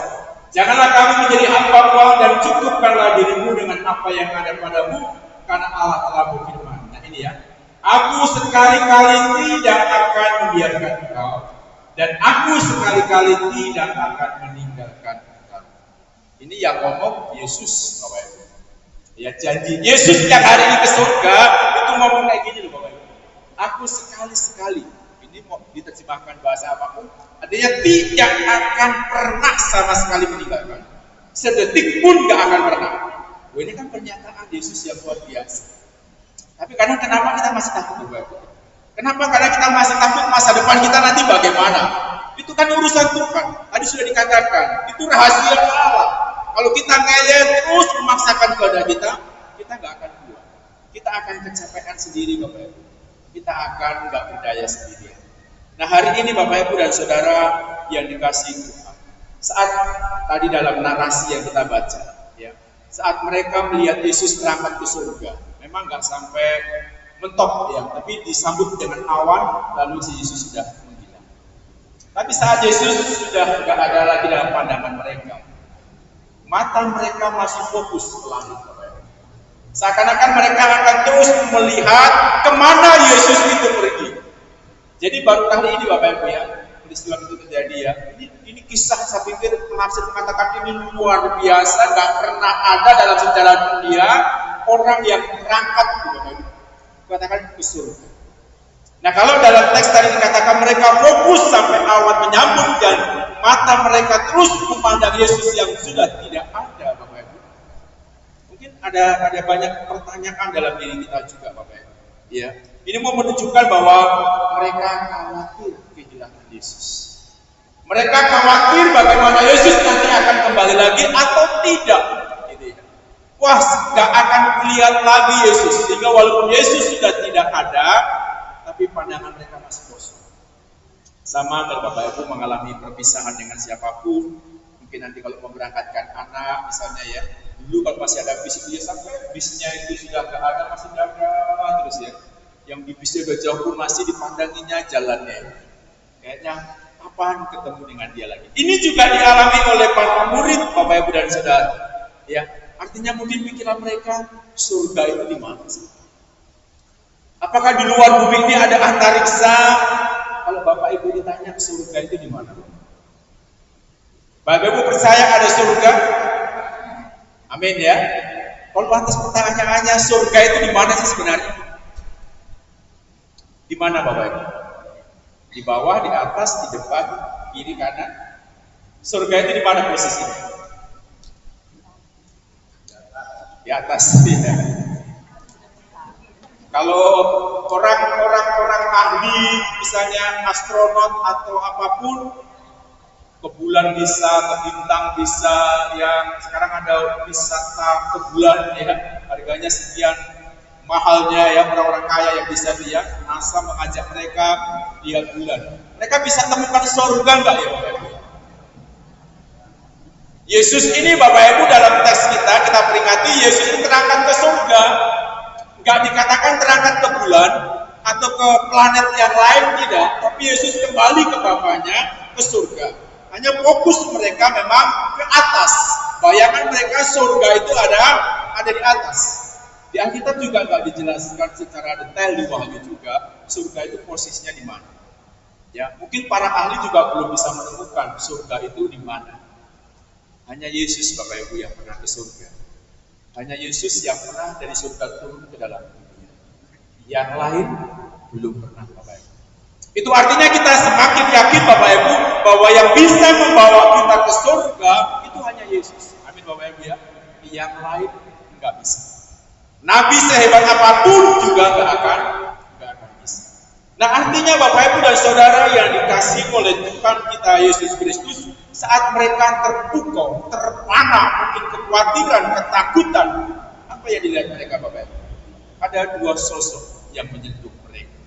Janganlah kamu menjadi hamba uang dan cukupkanlah dirimu dengan apa yang ada padamu, karena Allah telah berfirman. Nah ini ya. Aku sekali-kali tidak akan membiarkan engkau, dan aku sekali-kali tidak akan meninggalkan engkau. Ini yang ngomong Yesus, Bapak Ibu. Ya janji Yesus yang hari ini ke surga itu ngomong kayak gini loh Bapak Ibu. Aku sekali-sekali, ini mau diterjemahkan bahasa apapun, artinya tidak akan pernah sama sekali meninggalkan. Sedetik pun gak akan pernah. Ini kan pernyataan Yesus yang luar biasa. Tapi kadang kenapa kita masih takut Bapak Ibu? Kenapa? Karena kita masih takut masa depan kita nanti bagaimana? Itu kan urusan Tuhan. Tadi sudah dikatakan, itu rahasia Allah. Kalau kita ngeyel terus memaksakan kehendak kita nggak akan kuat. Kita akan kecapean sendiri Bapak Ibu. Kita akan nggak berdaya sendirian. Nah, hari ini Bapak Ibu dan Saudara yang dikasihi Tuhan, saat tadi dalam narasi yang kita baca, ya, saat mereka melihat Yesus terangkat ke surga, memang nggak sampai mentok ya, tapi disambut dengan awan, lalu si Yesus sudah menghilang. Tapi saat Yesus sudah nggak ada lagi dalam pandangan mereka, mata mereka masih fokus ke langit. Seakan-akan mereka akan terus melihat kemana Yesus itu pergi. Jadi baru kali ini Bapak Ibu ya, peristiwa itu terjadi ya. Ini kisah, saya pikir penafsir mengatakan ini luar biasa, gak pernah ada dalam sejarah dunia orang yang berangkat Bapak Ibu, katakan ke surga. Nah, kalau dalam teks tadi dikatakan mereka fokus sampai awan menyambut dan mata mereka terus memandang Yesus yang sudah tidak ada Bapak Ibu. Mungkin ada banyak pertanyaan dalam diri kita juga Bapak Ibu. Ya, ini mau menunjukkan bahwa mereka khawatir kehilangan Yesus. Mereka khawatir bagaimana Yesus nanti akan kembali lagi atau tidak. Gitu ya. Wah, gak akan lihat lagi Yesus. Sehingga walaupun Yesus sudah tidak ada, tapi pandangan mereka masih kosong. Sama kalau Bapak Ibu mengalami perpisahan dengan siapapun, mungkin nanti kalau memberangkatkan anak misalnya ya, dulu kalau masih ada bis itu ya sampai bisnya itu sudah gak ada, masih dagang terus ya. Yang di bisnya udah jauh pun masih dipandanginya jalannya. Kayaknya kapan ketemu dengan dia lagi. Ini juga dialami oleh para murid Bapak Ibu dan Saudara. Ya, artinya mungkin pikiran mereka surga itu di mana sih? Apakah di luar bumi ini ada antariksa? Kalau Bapak Ibu ditanya surga itu di mana? Bapak Ibu percaya ada surga? Amin ya. Kalau atas pertanyaannya surga itu di mana sih sebenarnya? Di mana Bapak Ibu? Di bawah, di atas, di depan, kiri, kanan. Surga itu di mana posisinya? Di atas. Ya. Kalau orang ahli, misalnya astronot atau apapun, ke bulan bisa, ke bintang bisa, yang sekarang ada wisata ke bulan ya, harganya sekian mahalnya ya, orang-orang kaya yang bisa lihat. NASA mengajak mereka lihat bulan. Mereka bisa temukan surga enggak ya Bapak Ibu? Yesus ini Bapak Ibu dalam teks kita peringati Yesus ini terangkat ke surga. Enggak dikatakan terangkat ke bulan atau ke planet yang lain, tidak, tapi Yesus kembali ke Bapaknya, ke surga. Hanya fokus mereka memang ke atas. Bayangan mereka surga itu ada di atas. Di Alkitab juga nggak dijelaskan secara detail di Wahyu juga surga itu posisinya di mana. Ya, mungkin para ahli juga belum bisa menemukan surga itu di mana. Hanya Yesus Bapak Ibu yang pernah ke surga. Hanya Yesus yang pernah dari surga turun ke dalam dunia. Yang lain belum pernah Bapak Ibu. Itu artinya kita semakin yakin Bapak Ibu bahwa yang bisa membawa kita ke surga itu hanya Yesus. Amin Bapak Ibu ya. Yang lain nggak bisa. Nabi sehebat apapun juga nggak akan bisa. Nah, artinya Bapak Ibu dan Saudara yang dikasihi oleh Tuhan kita Yesus Kristus, saat mereka terpukau, terpana, mungkin kekhawatiran, ketakutan, apa yang dilihat mereka Bapak Ibu? Ada dua sosok yang menyentuh mereka.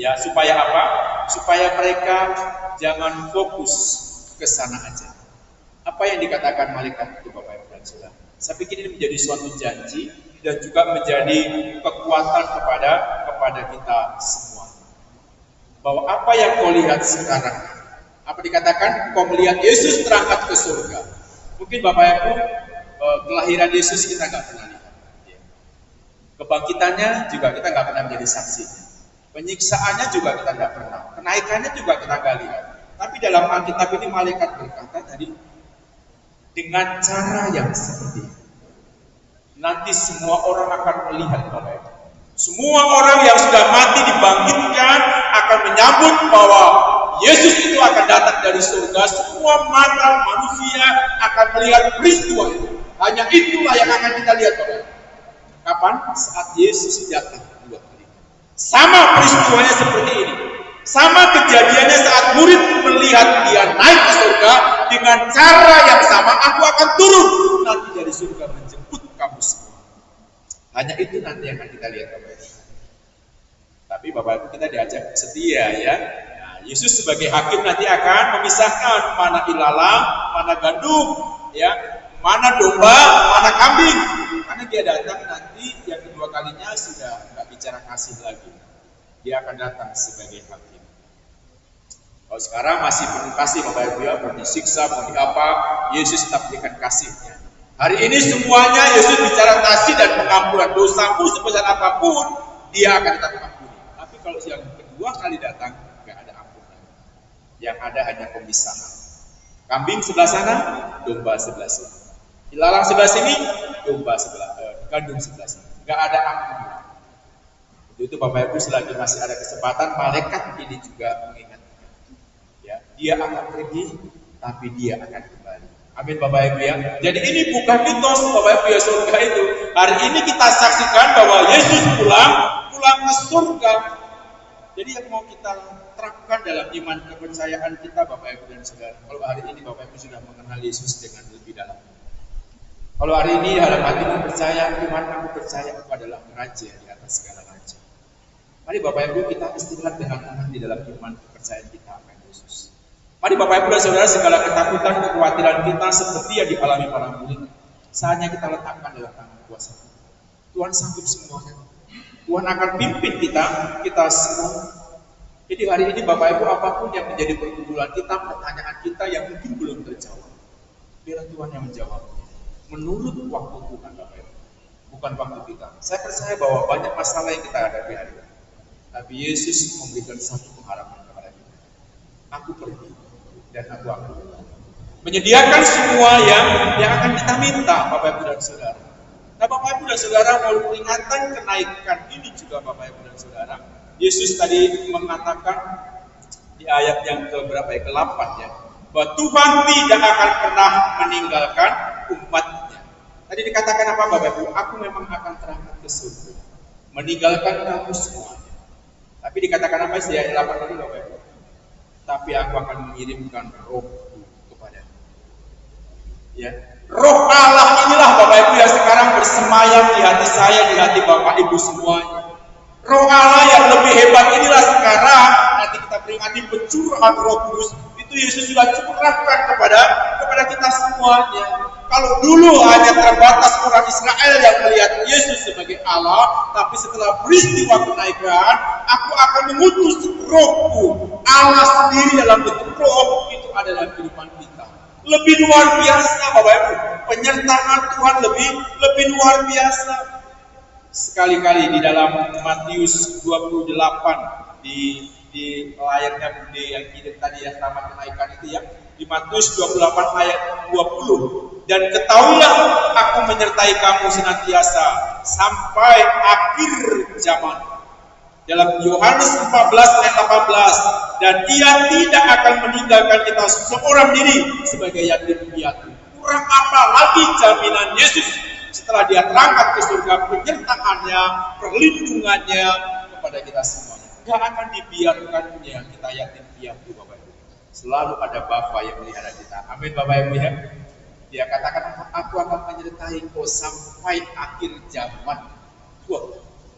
Ya, supaya apa? Supaya mereka jangan fokus ke sana aja. Apa yang dikatakan malaikat itu Bapak Ibu dan Saudara? Saya pikir ini menjadi suatu janji dan juga menjadi kekuatan kepada kita semua. Bahwa apa yang kau lihat sekarang, apa dikatakan, kau melihat Yesus terangkat ke surga. Mungkin Bapak Ibu, kelahiran Yesus kita nggak pernah lihat. Kebangkitannya juga kita nggak pernah menjadi saksinya. Penyiksaannya juga kita nggak pernah. Kenaikannya juga kita nggak lihat. Tapi dalam Alkitab ini malaikat berkata tadi, dengan cara yang seperti ini. Nanti semua orang akan melihat Bapak Ibu. Semua orang yang sudah mati dibangkitkan akan menyambut bahwa Yesus itu akan datang dari surga. Semua mata manusia akan melihat peristiwa itu. Hanya itulah yang akan kita lihat Bapak Ibu. Kapan? Saat Yesus datang kedua kali. Sama peristiwanya seperti ini. Sama kejadiannya saat murid melihat dia naik ke surga. Dengan cara yang sama aku akan turun nanti dari surga menjemput kamu semua. Hanya itu nanti yang akan kita lihat Bapak Ibu. Tapi Bapak Ibu kita diajak setia ya. Nah, Yesus sebagai hakim nanti akan memisahkan mana ilalang, mana gandum, ya, mana domba, mana kambing. Karena dia datang nanti yang kedua kalinya sudah nggak bicara kasih lagi. Dia akan datang sebagai hakim. Kalau sekarang masih penuh kasih Bapak Ibu ya, mau disiksa, mau diapa, Yesus tetap berikan kasihnya. Hari ini semuanya Yesus bicara kasih dan pengampunan dosamu sebesar apapun, dia akan tetap mengampuni. Tapi kalau yang kedua kali datang, nggak ada ampunan. Yang ada hanya pemisahan. Kambing sebelah sana, domba sebelah sini. Ilalang sebelah sini, domba gandum sebelah sini. Nggak ada ampunan. Itu Bapak Ibu selagi masih ada kesempatan, malaikat ini juga mengingatkan. Ya, dia akan pergi, tapi dia akan kembali. Amin Bapak Ibu ya. Jadi ini bukan mitos Bapak Ibu ya, surga itu. Hari ini kita saksikan bahwa Yesus pulang ke surga. Jadi yang mau kita terapkan dalam iman kepercayaan kita Bapak Ibu dan Saudara. Kalau hari ini Bapak Ibu sudah mengenal Yesus dengan lebih dalam. Kalau hari ini dalam hatimu percaya, iman aku percaya aku adalah raja di atas segala raja. Mari Bapak Ibu kita istirahat dengan tenang di dalam iman kepercayaan kita akan Yesus. Mari Bapak Ibu dan Saudara, segala ketakutan, kekhawatiran kita seperti yang dialami para murid, saatnya kita letakkan dalam tangan kuasa. Tuhan sanggup semuanya. Tuhan akan pimpin kita semua. Jadi hari ini Bapak Ibu apapun yang menjadi pergumulan kita, pertanyaan kita yang mungkin belum terjawab, biarlah Tuhan yang menjawabnya. Menurut waktu Tuhan Bapak Ibu, bukan waktu kita. Saya percaya bahwa banyak masalah yang kita hadapi hari ini. Tapi Yesus memberikan satu pengharapan kepada kita. Aku pergi dan aku akan menyediakan semua yang akan kita minta Bapak Ibu dan Saudara. Nah Bapak Ibu dan Saudara, mau peringatan kenaikan ini juga Bapak Ibu dan Saudara. Yesus tadi mengatakan di ayat yang ke-8 ya, bahwa Tuhan tidak akan pernah meninggalkan umatnya. Tadi dikatakan apa Bapak Ibu? Aku memang akan terangkat ke surga, meninggalkan kamu semuanya. Tapi dikatakan apa sih ayat 8 tadi Bapak Ibu? Tapi aku akan mengirimkan rohku kepadamu. Ya, roh Allah inilah Bapak Ibu yang sekarang bersemayam di hati saya, di hati Bapak Ibu semuanya. Roh Allah yang lebih hebat inilah sekarang nanti kita peringati pencurahan Roh Kudus. Itu Yesus sudah curahkan kepada kita semuanya. Kalau dulu hanya terbatas orang Israel yang melihat Yesus sebagai Allah, tapi setelah peristiwa kenaikan, aku akan mengutus rohku. Allah sendiri dalam bentuk roh itu adalah kehidupan kita. Lebih luar biasa Bapak Ibu. Penyertaan Tuhan lebih luar biasa. Sekali-kali di dalam Matius 28 di layarnya Budi yang kita tadi ya selama kenaikan itu ya, di Matius 28 ayat 20, dan ketahuilah aku menyertai kamu senantiasa sampai akhir zaman. Dalam Yohanes 14 ayat 18, dan ia tidak akan meninggalkan kita seorang diri sebagai yatim piatu. Kurang apa lagi jaminan Yesus setelah dia terangkat ke surga, penyertaannya, perlindungannya kepada kita semuanya. Gak akan dibiarkannya kita yatim piatu Bapak Ibu. Selalu ada Bapa yang melihara kita. Amin Bapak Ibu ya. Dia katakan aku akan menyertai kau sampai akhir zaman. Wah,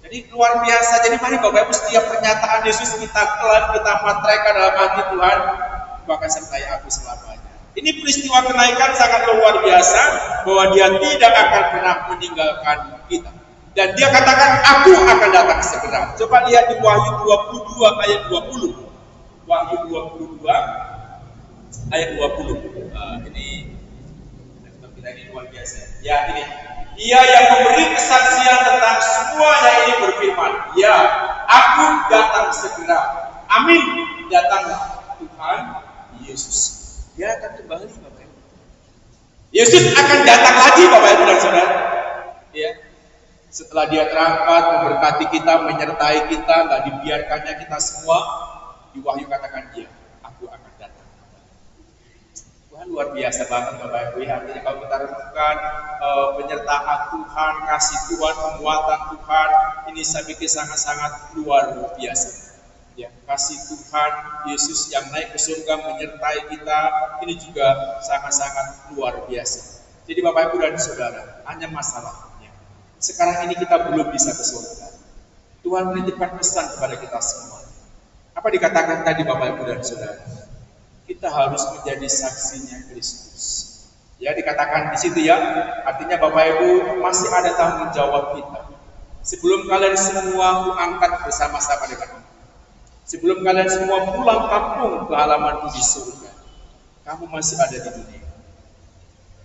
jadi luar biasa. Jadi mari Bapak Ibu, setiap pernyataan Yesus kita matraikan dalam hati Tuhan, bahkan sertai aku selamanya. Ini peristiwa kenaikan sangat luar biasa, bahwa dia tidak akan pernah meninggalkan kita. Dan dia katakan, aku akan datang segera. Coba lihat di Wahyu 22 ayat 20. Wahyu 22 ayat 20. Ini luar biasa. Ya ini. Ia yang memberi kesaksian tentang semuanya ini berfirman, ya, aku datang segera. Amin. Datanglah Tuhan Yesus. Dia akan kembali Bapak Ibu. Yesus akan datang lagi Bapak Ibu dan Saudara. Ya. Setelah dia terangkat, memberkati kita, menyertai kita, nggak dibiarkannya kita semua, di Wahyu katakan dia, aku akan datang. Tuhan luar biasa banget Bapak Ibu. Artinya kalau kita renungkan penyertaan Tuhan, kasih Tuhan, penguatan Tuhan, ini saya pikir sangat-sangat luar biasa. Ya, kasih Tuhan Yesus yang naik ke surga menyertai kita, ini juga sangat-sangat luar biasa. Jadi Bapak Ibu dan Saudara, hanya masalahnya sekarang ini kita belum bisa ke surga. Tuhan menitipkan pesan kepada kita semua. Apa dikatakan tadi Bapak Ibu dan Saudara? Kita harus menjadi saksinya Kristus. Ya, dikatakan di situ ya, artinya Bapak Ibu masih ada tanggung jawab kita. Sebelum kalian semua angkat bersama-sama dengan aku. Sebelum kalian semua pulang kampung ke halamanmu di surga, kamu masih ada di dunia.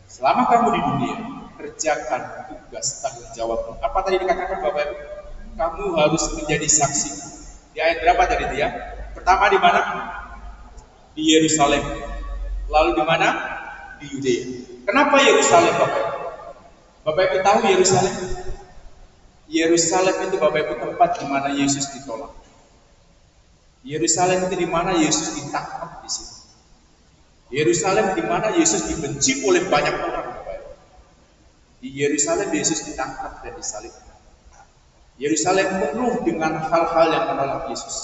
Selama kamu di dunia, kerjakan tugas tanggung jawabmu. Apa tadi dikatakan Bapak Ibu? Kamu harus menjadi saksi. Di ayat berapa tadi itu ya? Pertama di mana? Di Yerusalem. Lalu di mana? Di Yudea. Kenapa Yerusalem Bapak Ibu? Bapak Ibu tahu Yerusalem? Yerusalem itu Bapak Ibu tempat di mana Yesus ditolak. Yerusalem itu di mana Yesus ditangkap di situ. Yerusalem di mana Yesus dibenci oleh banyak orang Bapak Ibu. Di Yerusalem Yesus ditangkap dan disalibkan. Yerusalem penuh dengan hal-hal yang menolak Yesus.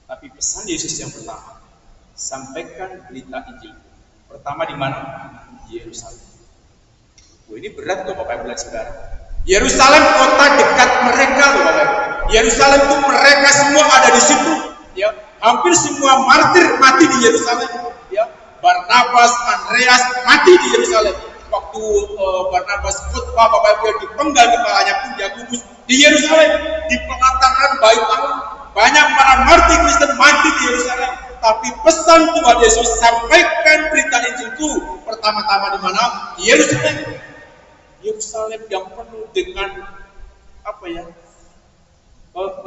Tapi pesan Yesus yang pertama, sampaikan berita Injil. Pertama di mana? Di Yerusalem. Ini berat loh Bapak Ibu dan Saudara. Yerusalem kota dekat mereka loh Bapak Ibu. Yerusalem itu mereka semua ada di situ. Ya, hampir semua martir mati di Yerusalem. Ya, Barnabas, Andreas mati di Yerusalem. Waktu Barnabas khotbah Bapak Ibu yang dipenggal kepalanya pun Yakobus di Yerusalem, di pelataran Bait Allah. Banyak para martir Kristen mati di Yerusalem. Tapi pesan Tuhan Yesus, sampaikan berita Injil itu pertama-tama di mana? Di Yerusalem. Yerusalem yang penuh dengan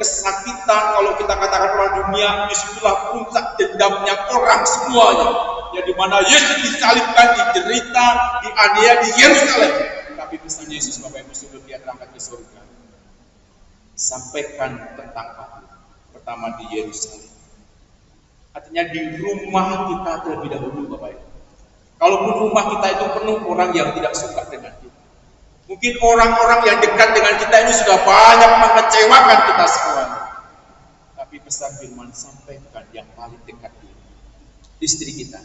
kesakitan. Kalau kita katakan orang dunia, disitulah puncak dendamnya orang semuanya. Ya, di mana Yesus disalibkan, diderita, dianiaya di Yerusalem. Tapi pesan Yesus Bapak Ibu sebelum dia berangkat ke surga, sampaikan tentang aku. Pertama di Yerusalem. Artinya di rumah kita terlebih dahulu Bapak Ibu. Kalaupun rumah kita itu penuh orang yang tidak suka dengan kita. Mungkin orang-orang yang dekat dengan kita ini sudah banyak mengecewakan kita semua. Tapi pesan firman sampaikan yang paling dekat dulu. Istri kita,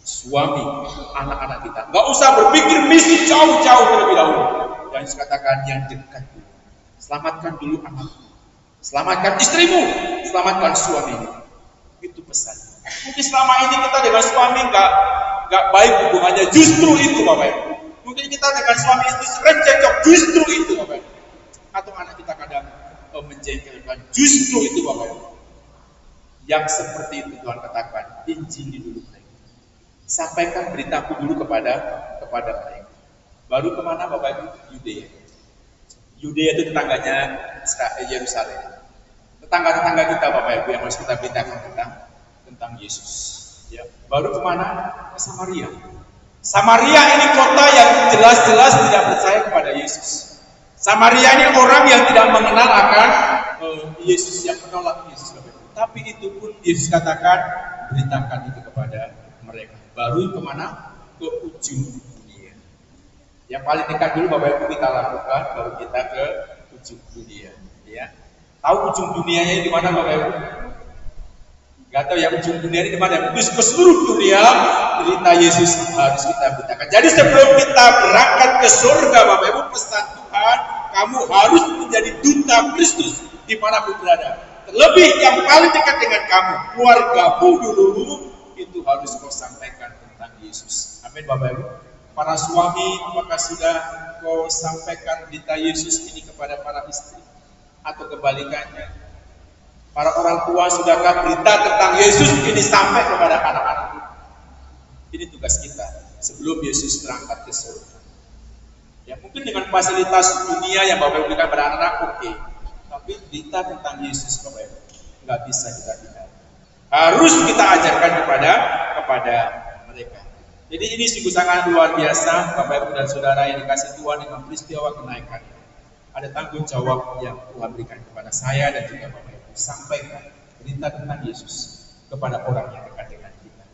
suami, anak-anak kita. Gak usah berpikir misi jauh-jauh terlebih dahulu. Yang dikatakan yang dekat dulu. Selamatkan dulu anakmu. Selamatkan istrimu. Selamatkan suamimu. Itu pesan. Mungkin selama ini kita dengan suami gak baik hubungannya. Justru itu Bapak Ibu. Mungkin kita dengan suami istri sering cekcok. Justru itu Bapak Ibu. Atau anak kita kadang menjengkelkan. Justru itu Bapak Ibu. Yang seperti itu Tuhan katakan, injili dulu mereka. Sampaikan beritaku dulu kepada mereka. Baru kemana Bapak Ibu? Yudea. Yudea itu tetangganya Yerusalem. Tetangga-tetangga kita Bapak Ibu yang harus kita beritakan tentang Yesus. Ya. Baru kemana? Ke Samaria. Samaria ini kota yang jelas-jelas tidak percaya kepada Yesus. Samaria ini orang yang tidak mengenal akan Yesus, yang menolak Yesus. Tapi itu pun Yesus katakan, beritakan itu kepada mereka. Baru kemana? Ke ujung dunia. Yang paling dekat dulu Bapak Ibu kita lakukan, baru kita ke ujung dunia. Ya. Tahu ujung dunianya di mana Bapak Ibu? Gak tahu ya ujung dunia ini di mana? Ke seluruh dunia berita Yesus harus kita beritakan. Jadi sebelum kita berangkat ke surga Bapak Ibu, pesan Tuhan, kamu harus menjadi duta Kristus dimanapun berada. Terlebih yang paling dekat dengan kamu, keluargamu dulu, itu harus kau sampaikan tentang Yesus. Amin Bapak Ibu. Para suami, apakah sudah kau sampaikan berita Yesus ini kepada para istri? Atau kebalikannya? Para orang tua, sudahkah berita tentang Yesus ini sampai kepada anak-anak? Ini tugas kita sebelum Yesus berangkat ke surga. Ya, mungkin dengan fasilitas dunia yang Bapak Ibu berikan pada anak-anak, oke. Tapi berita tentang Yesus Bapak Ibu nggak bisa kita tinggalkan. Harus kita ajarkan kepada mereka. Jadi ini sungguh sangat luar biasa Bapak Ibu dan Saudara yang dikasih Tuhan dengan peristiwa kenaikan. Ada tanggung jawab yang Tuhan berikan kepada saya dan juga Bapak Ibu. Sampaikan berita tentang Yesus kepada orang yang dekat dengan kita.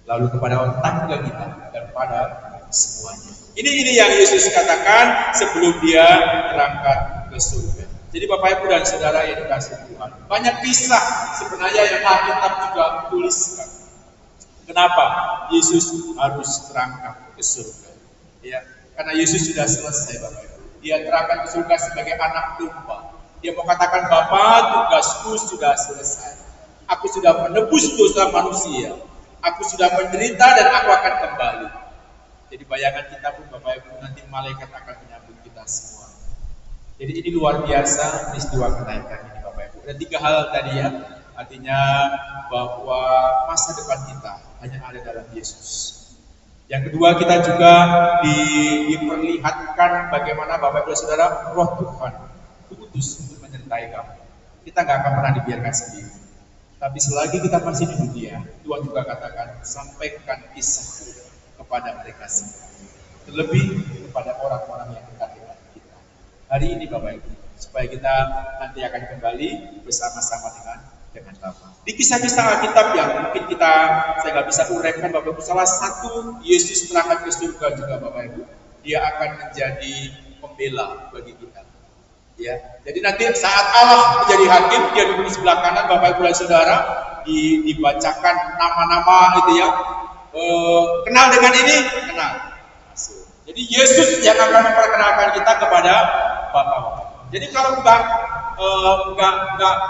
Lalu kepada orang tetangga kita dan pada semuanya. Ini yang Yesus katakan sebelum dia berangkat ke surga. Jadi Bapak Ibu dan Saudara yang dikasih Tuhan, banyak kisah sebenarnya yang Alkitab juga tuliskan. Kenapa Yesus harus berangkat ke surga? Ya, karena Yesus sudah selesai Bapak Ibu. Dia berangkat ke surga sebagai anak domba. Dia mau katakan, Bapa, tugasku sudah selesai. Aku sudah menebus dosa manusia. Aku sudah menderita dan aku akan kembali. Jadi bayangan kita pun Bapak Ibu, nanti malaikat akan menyambut kita semua. Jadi ini luar biasa peristiwa kenaikan ini Bapak Ibu. Ada 3 hal tadi ya. Artinya bahwa masa depan kita hanya ada dalam Yesus. Yang kedua, kita juga diperlihatkan bagaimana Bapak Ibu Saudara, Roh Tuhan diutus untuk menyertai kamu. Kita nggak akan pernah dibiarkan sendiri. Tapi selagi kita masih di dunia, Tuhan juga katakan, sampaikan kisah kepada mereka semua. Terlebih kepada orang-orang yang dekat dengan kita. Hari ini Bapak Ibu, supaya kita nanti akan kembali bersama-sama dengan Bapa. Di kisah-kisah Alkitab yang mungkin saya nggak bisa uraikan Bapak Ibu, salah satu Yesus berangkat ke surga juga Bapak Ibu, dia akan menjadi pembela bagi kita. Ya, jadi nanti saat Allah menjadi hakim, dia duduk di sebelah kanan Bapak Ibu dan Saudara, dibacakan nama-nama itu ya. Kenal dengan ini, kenal. Jadi Yesus yang akan memperkenalkan kita kepada Bapa. Jadi kalau nggak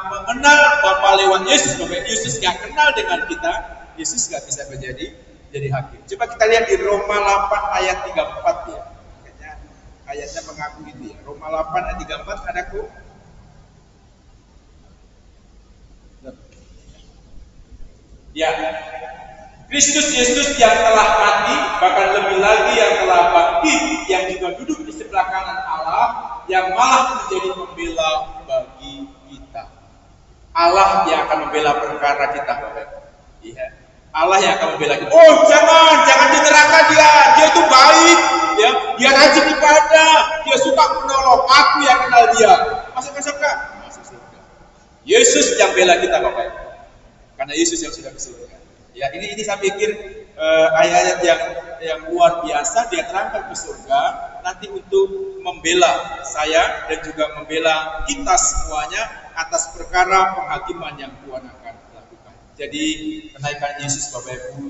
mengenal Bapa lewat Yesus, Bapak Yesus nggak kenal dengan kita, Yesus nggak bisa jadi hakim. Coba kita lihat di Roma 8 ayat 34 ya. Kayaknya ayatnya mengaku gitu ya. Roma 8 ayat 34 ada kok. Ya. Kristus Yesus yang telah mati, bahkan lebih lagi yang telah bangkit, yang juga duduk di sebelah kanan Allah, yang malah menjadi pembela bagi kita. Allah yang akan membela perkara kita, Bapak. Iya. Allah yang akan membela kita. Oh, jangan di neraka dia itu baik, ya. Dia rajin ibadah, dia suka menolong. Aku yang kenal dia. Masuk ke surga. Masuk surga. Yesus yang bela kita, Bapak. Karena Yesus yang sudah ke surga. Ya, ini saya pikir ayat-ayat yang luar biasa dia terangkan ke surga nanti untuk membela saya dan juga membela kita semuanya atas perkara penghakiman yang Tuhan akan lakukan. Jadi kenaikan Yesus Bapak Ibu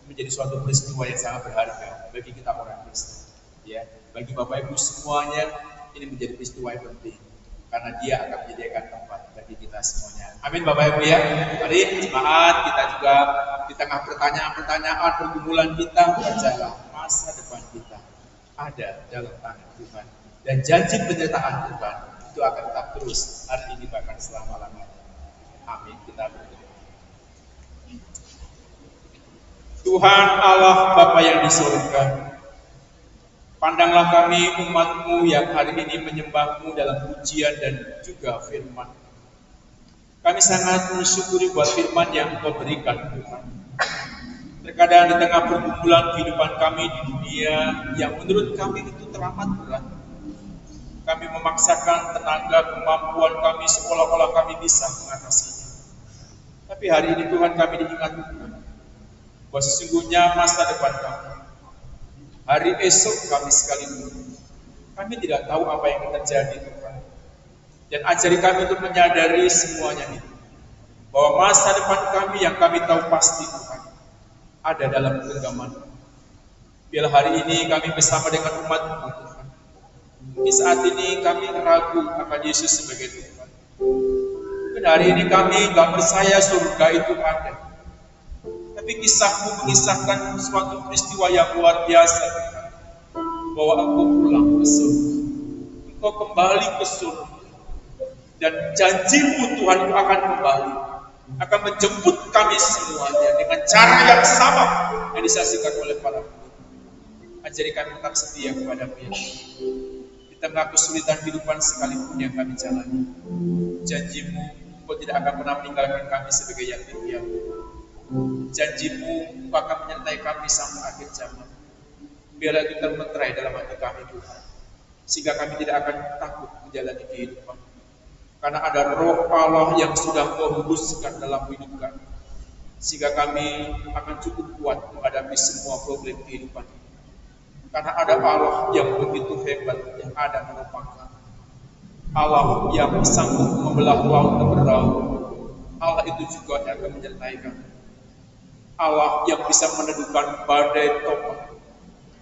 menjadi suatu peristiwa yang sangat berharga bagi kita orang Kristen. Ya, bagi Bapak Ibu semuanya ini menjadi peristiwa yang penting karena dia akan menyediakan tempat bagi kita semuanya. Amin Bapak Ibu ya. Mari jemaat kita juga di tengah pertanyaan-pertanyaan pergumulan kita percayalah masa depan kita ada dalam tangan Tuhan dan janji penyertaan Tuhan itu akan tetap terus hari ini bahkan selama-lamanya. Amin. Kita berdoa. Tuhan Allah Bapa yang di surga, pandanglah kami umat-Mu yang hari ini menyembah-Mu dalam pujian dan juga firman. Kami sangat bersyukuri buat firman yang Engkau berikan Tuhan. Terkadang di tengah pergumulan kehidupan kami di dunia yang menurut kami itu teramat berat, kami memaksakan tenaga kemampuan kami seolah-olah kami bisa mengatasinya. Tapi hari ini Tuhan kami diingatkan bahwa sesungguhnya masa depan kami, hari esok kami sekalipun, kami tidak tahu apa yang akan terjadi Tuhan. Dan ajari kami untuk menyadari semuanya itu. Bahwa masa depan kami yang kami tahu pasti Tuhan ada dalam genggaman. Biar hari ini kami bersama dengan umat-Mu Tuhan. Di saat ini kami ragu akan Yesus sebagai Tuhan. Dan hari ini kami gak percaya surga itu ada. Tapi kisah-Mu mengisahkan suatu peristiwa yang luar biasa Tuhan. Bahwa Engkau pulang ke surga. Engkau kembali ke surga. Dan janji-Mu Tuhan itu akan kembali, akan menjemput kami semuanya dengan cara yang sama yang disaksikan oleh para murid. Ajari kami tetap setia kepada-Mu ya. Di tengah kesulitan kehidupan sekalipun yang kami jalani, janji-Mu Engkau tidak akan pernah meninggalkan kami sebagai yatim piatu. Janji-Mu Engkau akan menyertai kami sampai akhir zaman. Biarlah itu termeterai dalam hati kami Tuhan, sehingga kami tidak akan takut menjalani kehidupan. Karena ada roh Allah yang sudah Kau hembuskan dalam hidup kami. Sehingga kami akan cukup kuat menghadapi semua problem kehidupan. Karena ada Allah yang begitu hebat yang ada menopang kami. Allah yang sanggup membelah laut dan berlaut. Allah itu juga yang akan menyertai kami. Allah yang bisa meneduhkan badai topan.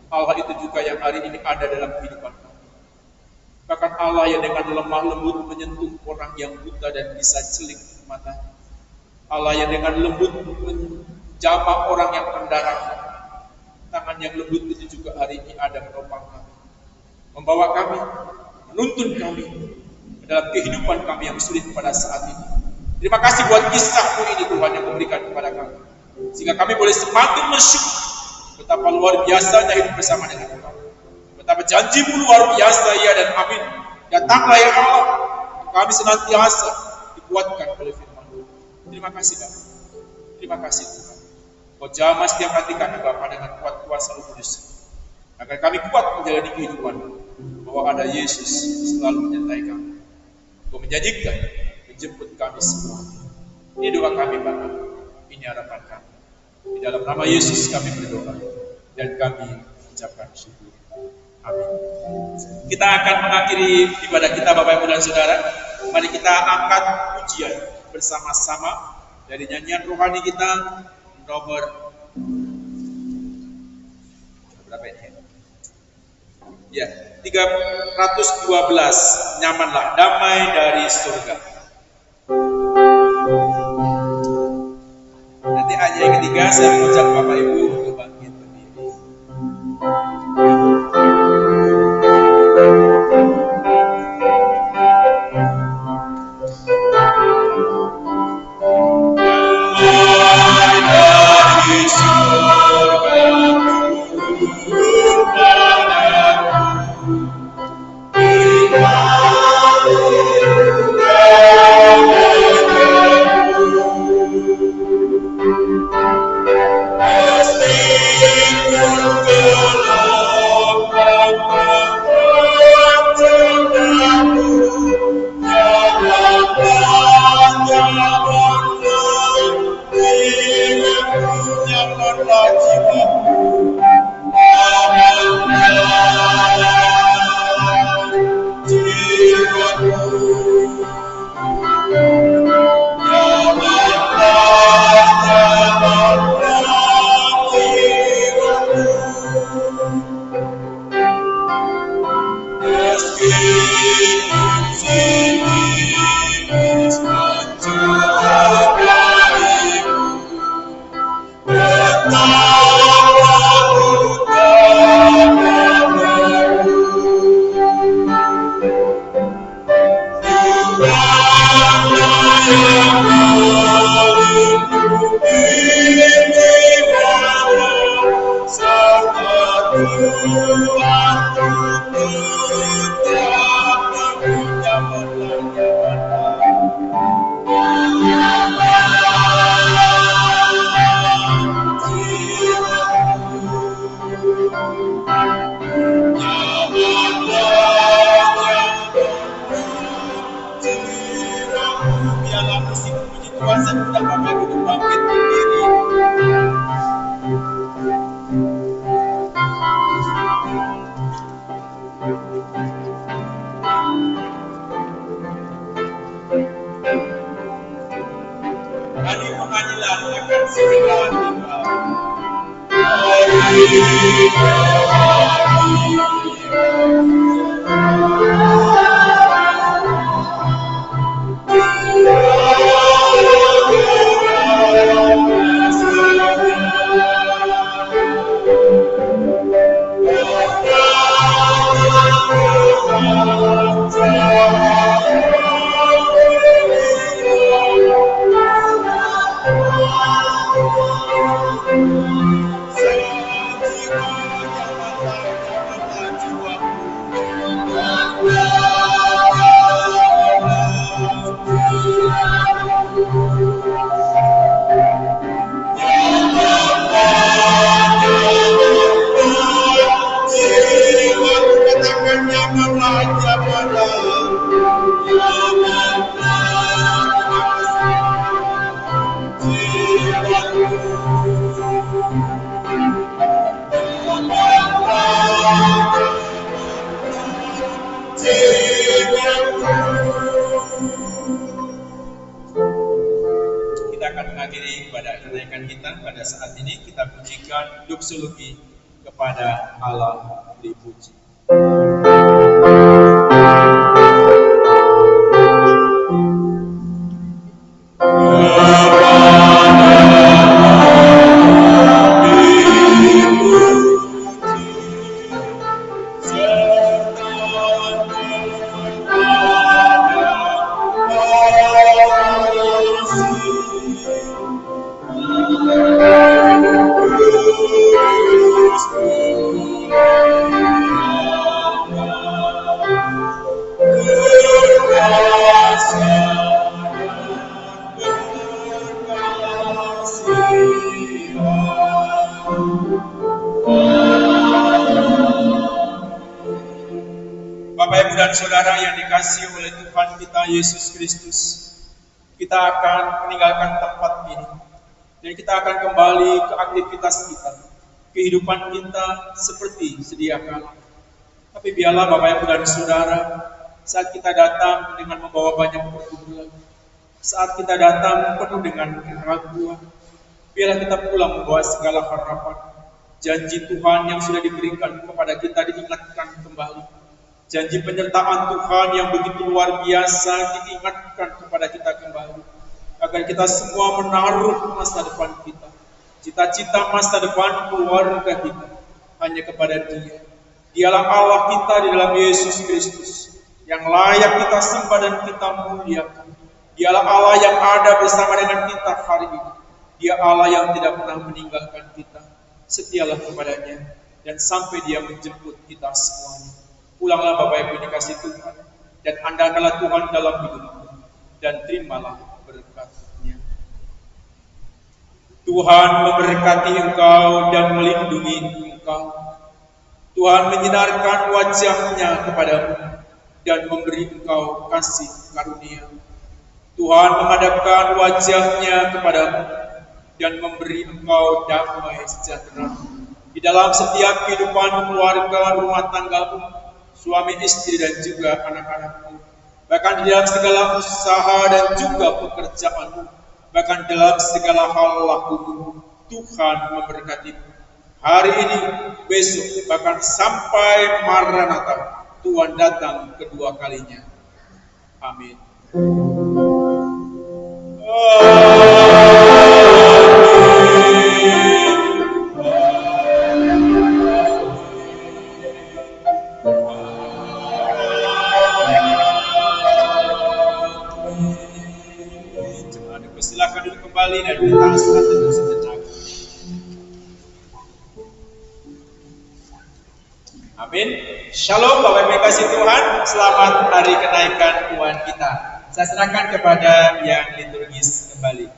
Allah itu juga yang hari ini ada dalam kehidupan kami. Bahkan Allah yang dengan lemah lembut menyentuh orang yang buta dan bisa celik mata. Allah yang dengan lembut menjamah orang yang pendarahan. Tangan yang lembut itu juga hari ini ada menopang kami, membawa kami, menuntun kami ke dalam kehidupan kami yang sulit pada saat ini. Terima kasih buat kisah-Mu ini Tuhan yang memberikan kepada kami, sehingga kami boleh semakin bersyukur betapa luar biasanya hidup bersama dengan Engkau. Betapa janji-Mu luar biasa, ya dan amin. Datanglah ya Allah, kami senantiasa dikuatkan oleh firman-Mu. Terima kasih Bapa. Terima kasih Tuhan. Kau jamah setiap hati kami Bapa dengan kuat kuasa Roh Kudus, agar kami kuat menjalani kehidupan bahwa ada Yesus selalu menyertai kami. Kau menjanjikan menjemput kami semua. Ini doa kami Bapa, ini harapan kami. Di dalam nama Yesus kami berdoa dan kami mengucapkan syukur. Amin. Kita akan mengakhiri ibadah kita Bapak Ibu dan Saudara. Mari kita angkat pujian bersama-sama dari nyanyian rohani kita nomor berapa ini? Ya, 312. Nyamanlah, damai dari surga. Nanti aja yang ketiga saya mengucap Bapak Ibu untuk bangkit berdiri. Doksologi kepada Allah dipuji. Ibu dan Saudara yang dikasihi oleh Tuhan kita Yesus Kristus, kita akan meninggalkan tempat ini dan kita akan kembali ke aktivitas kita, kehidupan kita seperti sedia kala. Tapi biarlah Bapak Ibu dan Saudara, saat kita datang dengan membawa banyak pergumulan, saat kita datang penuh dengan keraguan, biarlah kita pulang membawa segala harapan. Janji Tuhan yang sudah diberikan kepada kita diingatkan kembali. Janji penyertaan Tuhan yang begitu luar biasa diingatkan kepada kita kembali. Agar kita semua menaruh masa depan kita, cita-cita masa depan keluarga kita hanya kepada Dia. Dialah Allah kita di dalam Yesus Kristus, yang layak kita sembah dan kita muliakan. Dialah Allah yang ada bersama dengan kita hari ini. Dia Allah yang tidak pernah meninggalkan kita. Setialah kepadanya dan sampai Dia menjemput kita semuanya. Pulanglah Bapak Ibu dikasih Tuhan, dan andalkanlah Tuhan dalam hidupmu, dan terimalah berkat-Nya. Tuhan memberkati engkau dan melindungi engkau. Tuhan menyinarkan wajah-Nya kepadamu dan memberi engkau kasih karunia. Tuhan menghadapkan wajah-Nya kepadamu dan memberi engkau damai sejahtera di dalam setiap kehidupan keluarga, rumah tanggamu, suami istri dan juga anak-anakmu, bahkan di dalam segala usaha dan juga pekerjaanmu, bahkan dalam segala hal lakumu. Tuhan memberkatimu hari ini, besok, bahkan sampai Maranatha, Tuhan datang kedua kalinya. Amin. Silakan duduk kembali dan kita sholat dulu sejenak. Amin. Shalom Bapak Ibu kasih Tuhan. Selamat hari kenaikan Tuhan kita. Saya serahkan kepada yang liturgis kembali.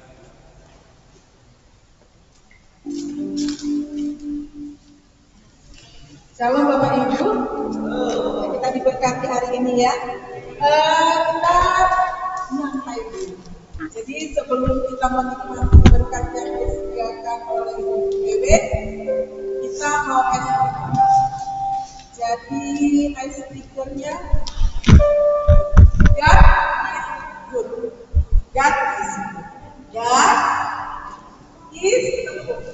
Shalom Bapak Ibu. Kita diberkati hari ini ya. Kita nyantai dulu. Jadi sebelum kita menikmati berkat yang disediakan oleh Ibu Dewi, kita mau ice speaker. Jadi ice speakernya God is good. God is good. God is good.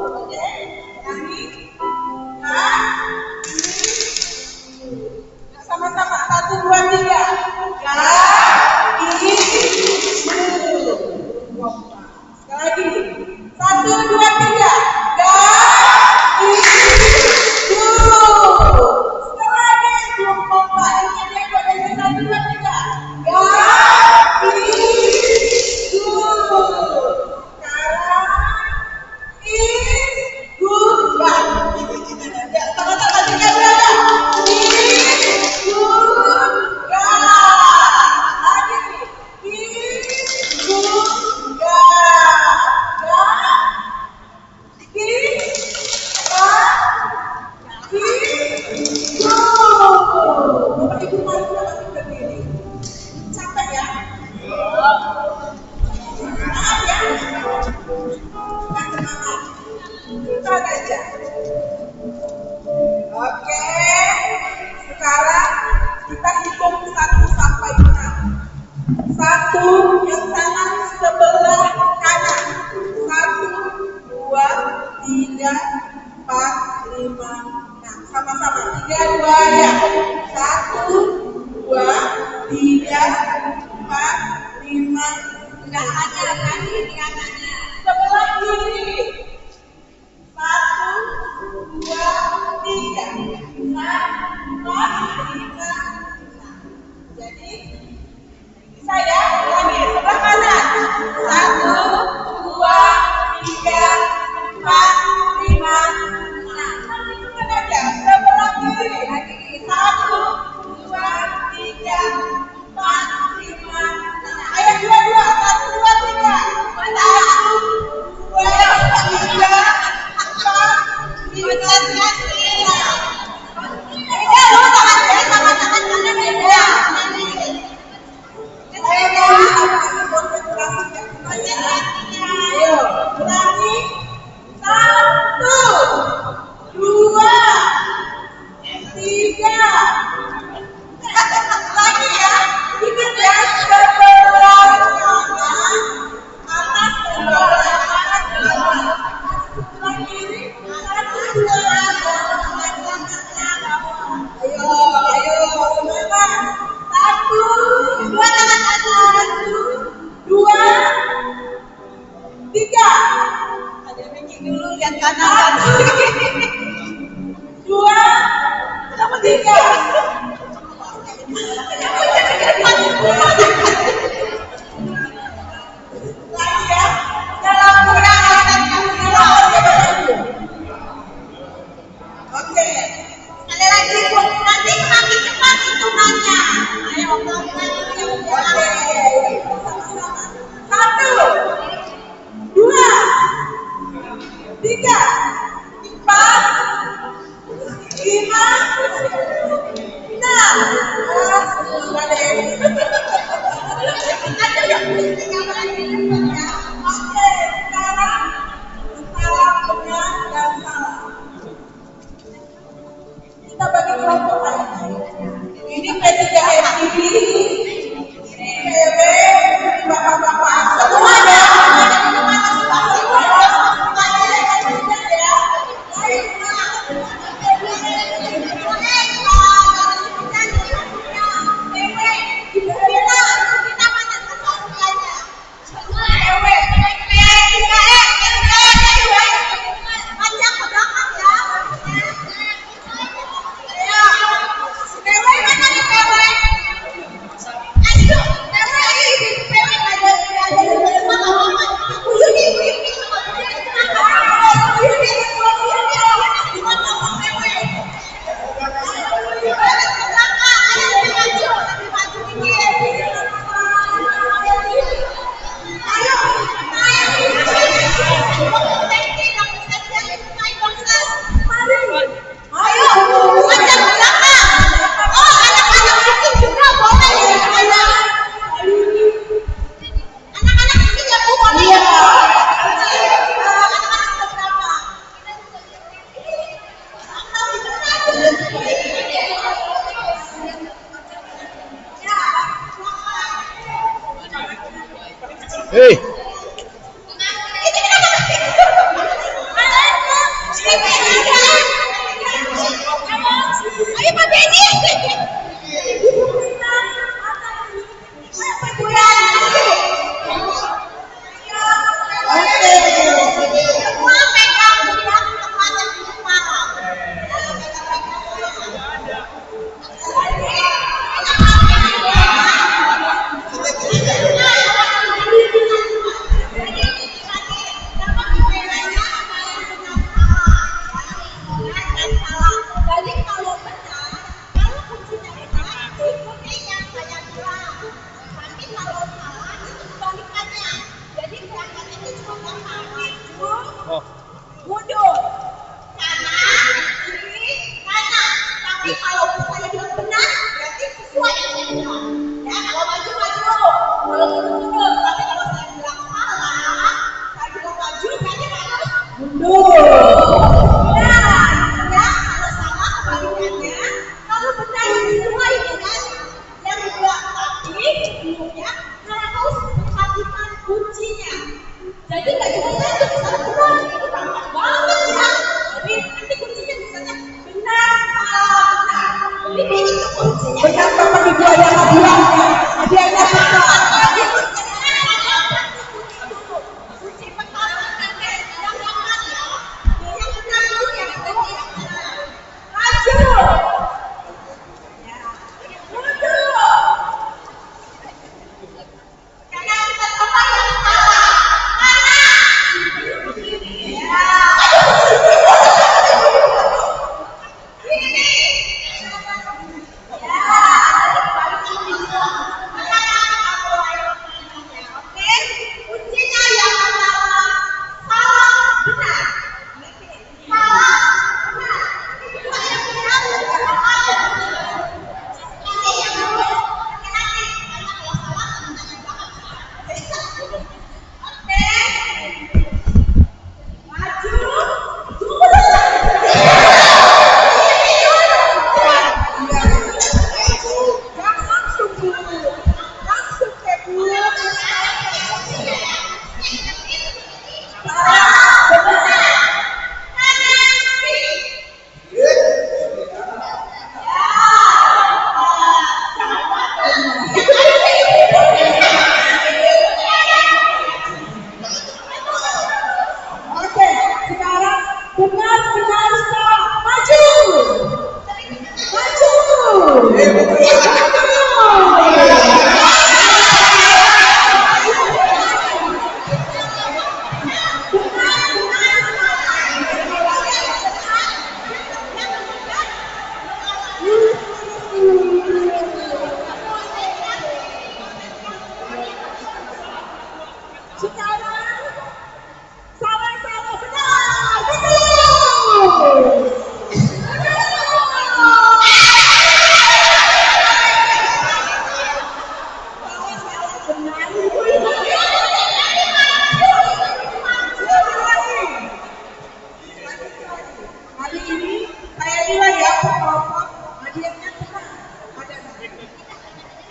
Oke, nyanyi. Sama-sama 1, 2, 3. God is good. Sekali lagi. 1, 2, 3. God is good. Sekali lagi. Belum kompak. Ini dia kodenya 1, 2, 3. God is good. Jadi saya lagi sebelah Hei. Ayo Pak Benny. Jadi kalau benar, kalau kuncinya benar, ikuti yang saya bilang. Tapi kalau salah itu kebalikannya. Jadi berangkatnya itu cuma gampang, maju, mundur, kanan, kiri, kanan. Tapi kalau saya bilang benar, berarti sesuai yang saya bilang. Ya, kalau maju maju, kalau mundur. Tapi kalau saya bilang salah, saya bilang maju, berarti harus mundur. Kalau benar sesuai dengan yang dibilang tadi, sebelumnya harus perhatikan kuncinya. Jadi nggak cuma satu, bisa benar, itu gampang banget ya. Jadi nanti kuncinya misalnya benar, salah, benar. Jadi itu kuncinya. Benar Bapak Ibu ada hadiahnya. Hadiahnya benar. Kunci pertama nanti yang benar ya. Yang benar dulu yang kedua yang benar. Maju.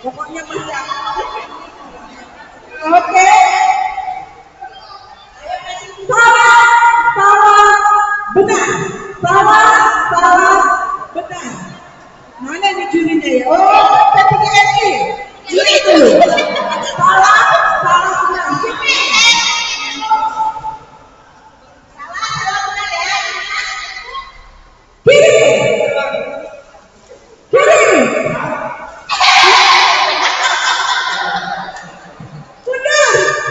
Pokoknya benar. Oke. Salah, benar. Salah, benar. Mana nih jurinya ya? Oh, PPGRI. Juri itu. Salah, benar. Kiri. Mundur.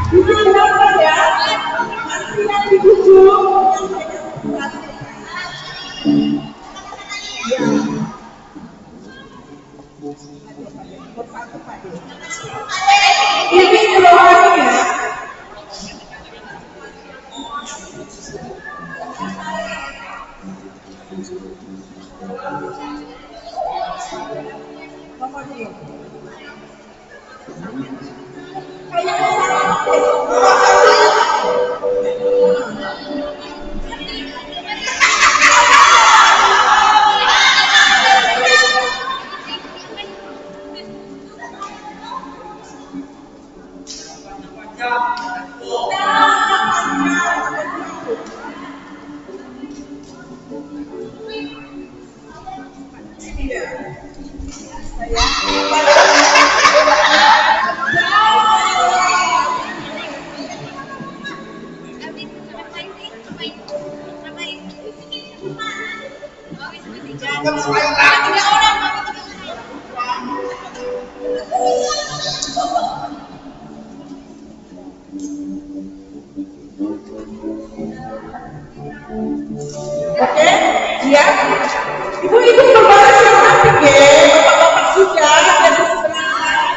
Dipersilakan ya. Antrian di ujung. Ya. Ini rohani ya. Oke, ya. Ibu-ibu berbaris yang cantik ya. Bapak-bapak sudah dan sebenarnya.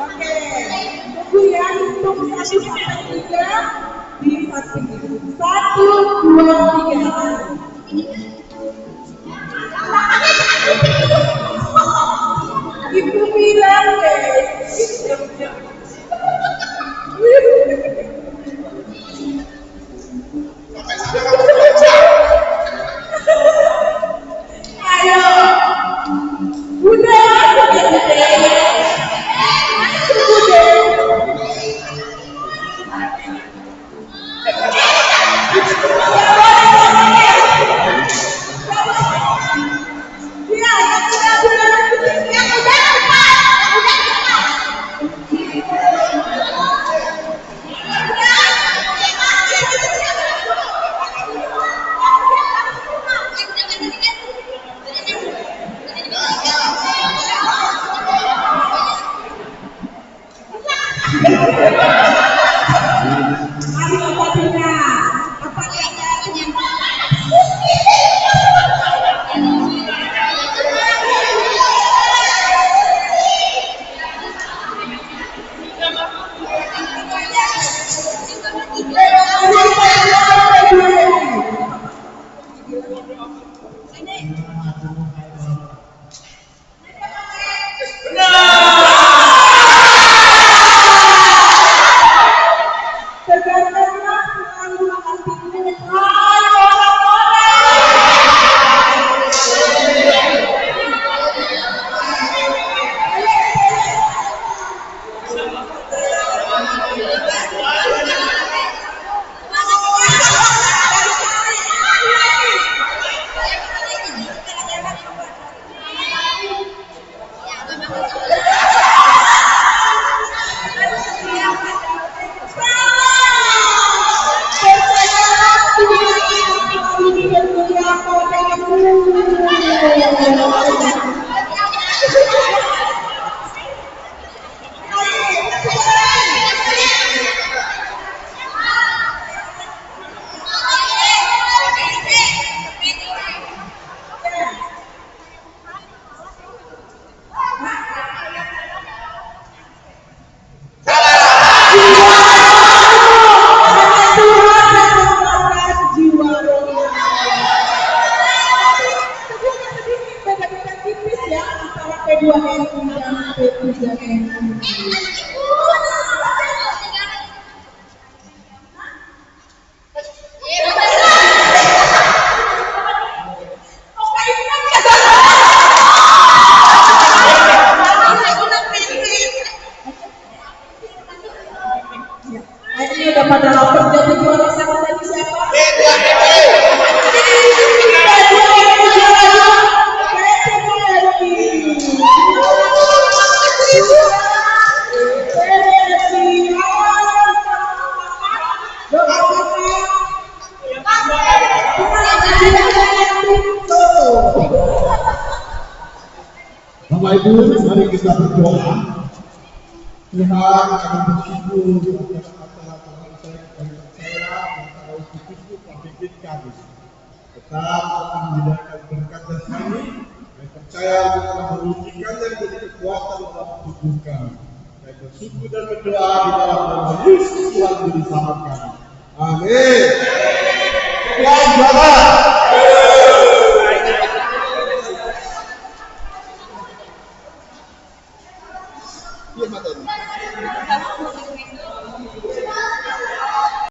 Oke, tunggu ya. Hitung 1 sampai 3 di samping ibu. 1, 2, 3. Ibu bilang deh. Ayo, udah, pada lapar jadi juara sama tadi siapa? Bapak Ibu, mari kita berdoa. Tuhan akan bersyukur atas acara Tuhan saya yang tahu khususnya pemimpin kami. Tetap akan menjadikan berkat dan kami dan percaya untuk telah mengujikannya menjadi kekuatan dalam tubuh kami. Dan bersyukur dan berdoa di dalam nama Yesus Tuhan Juru Selamat kami. Amin. Tuhan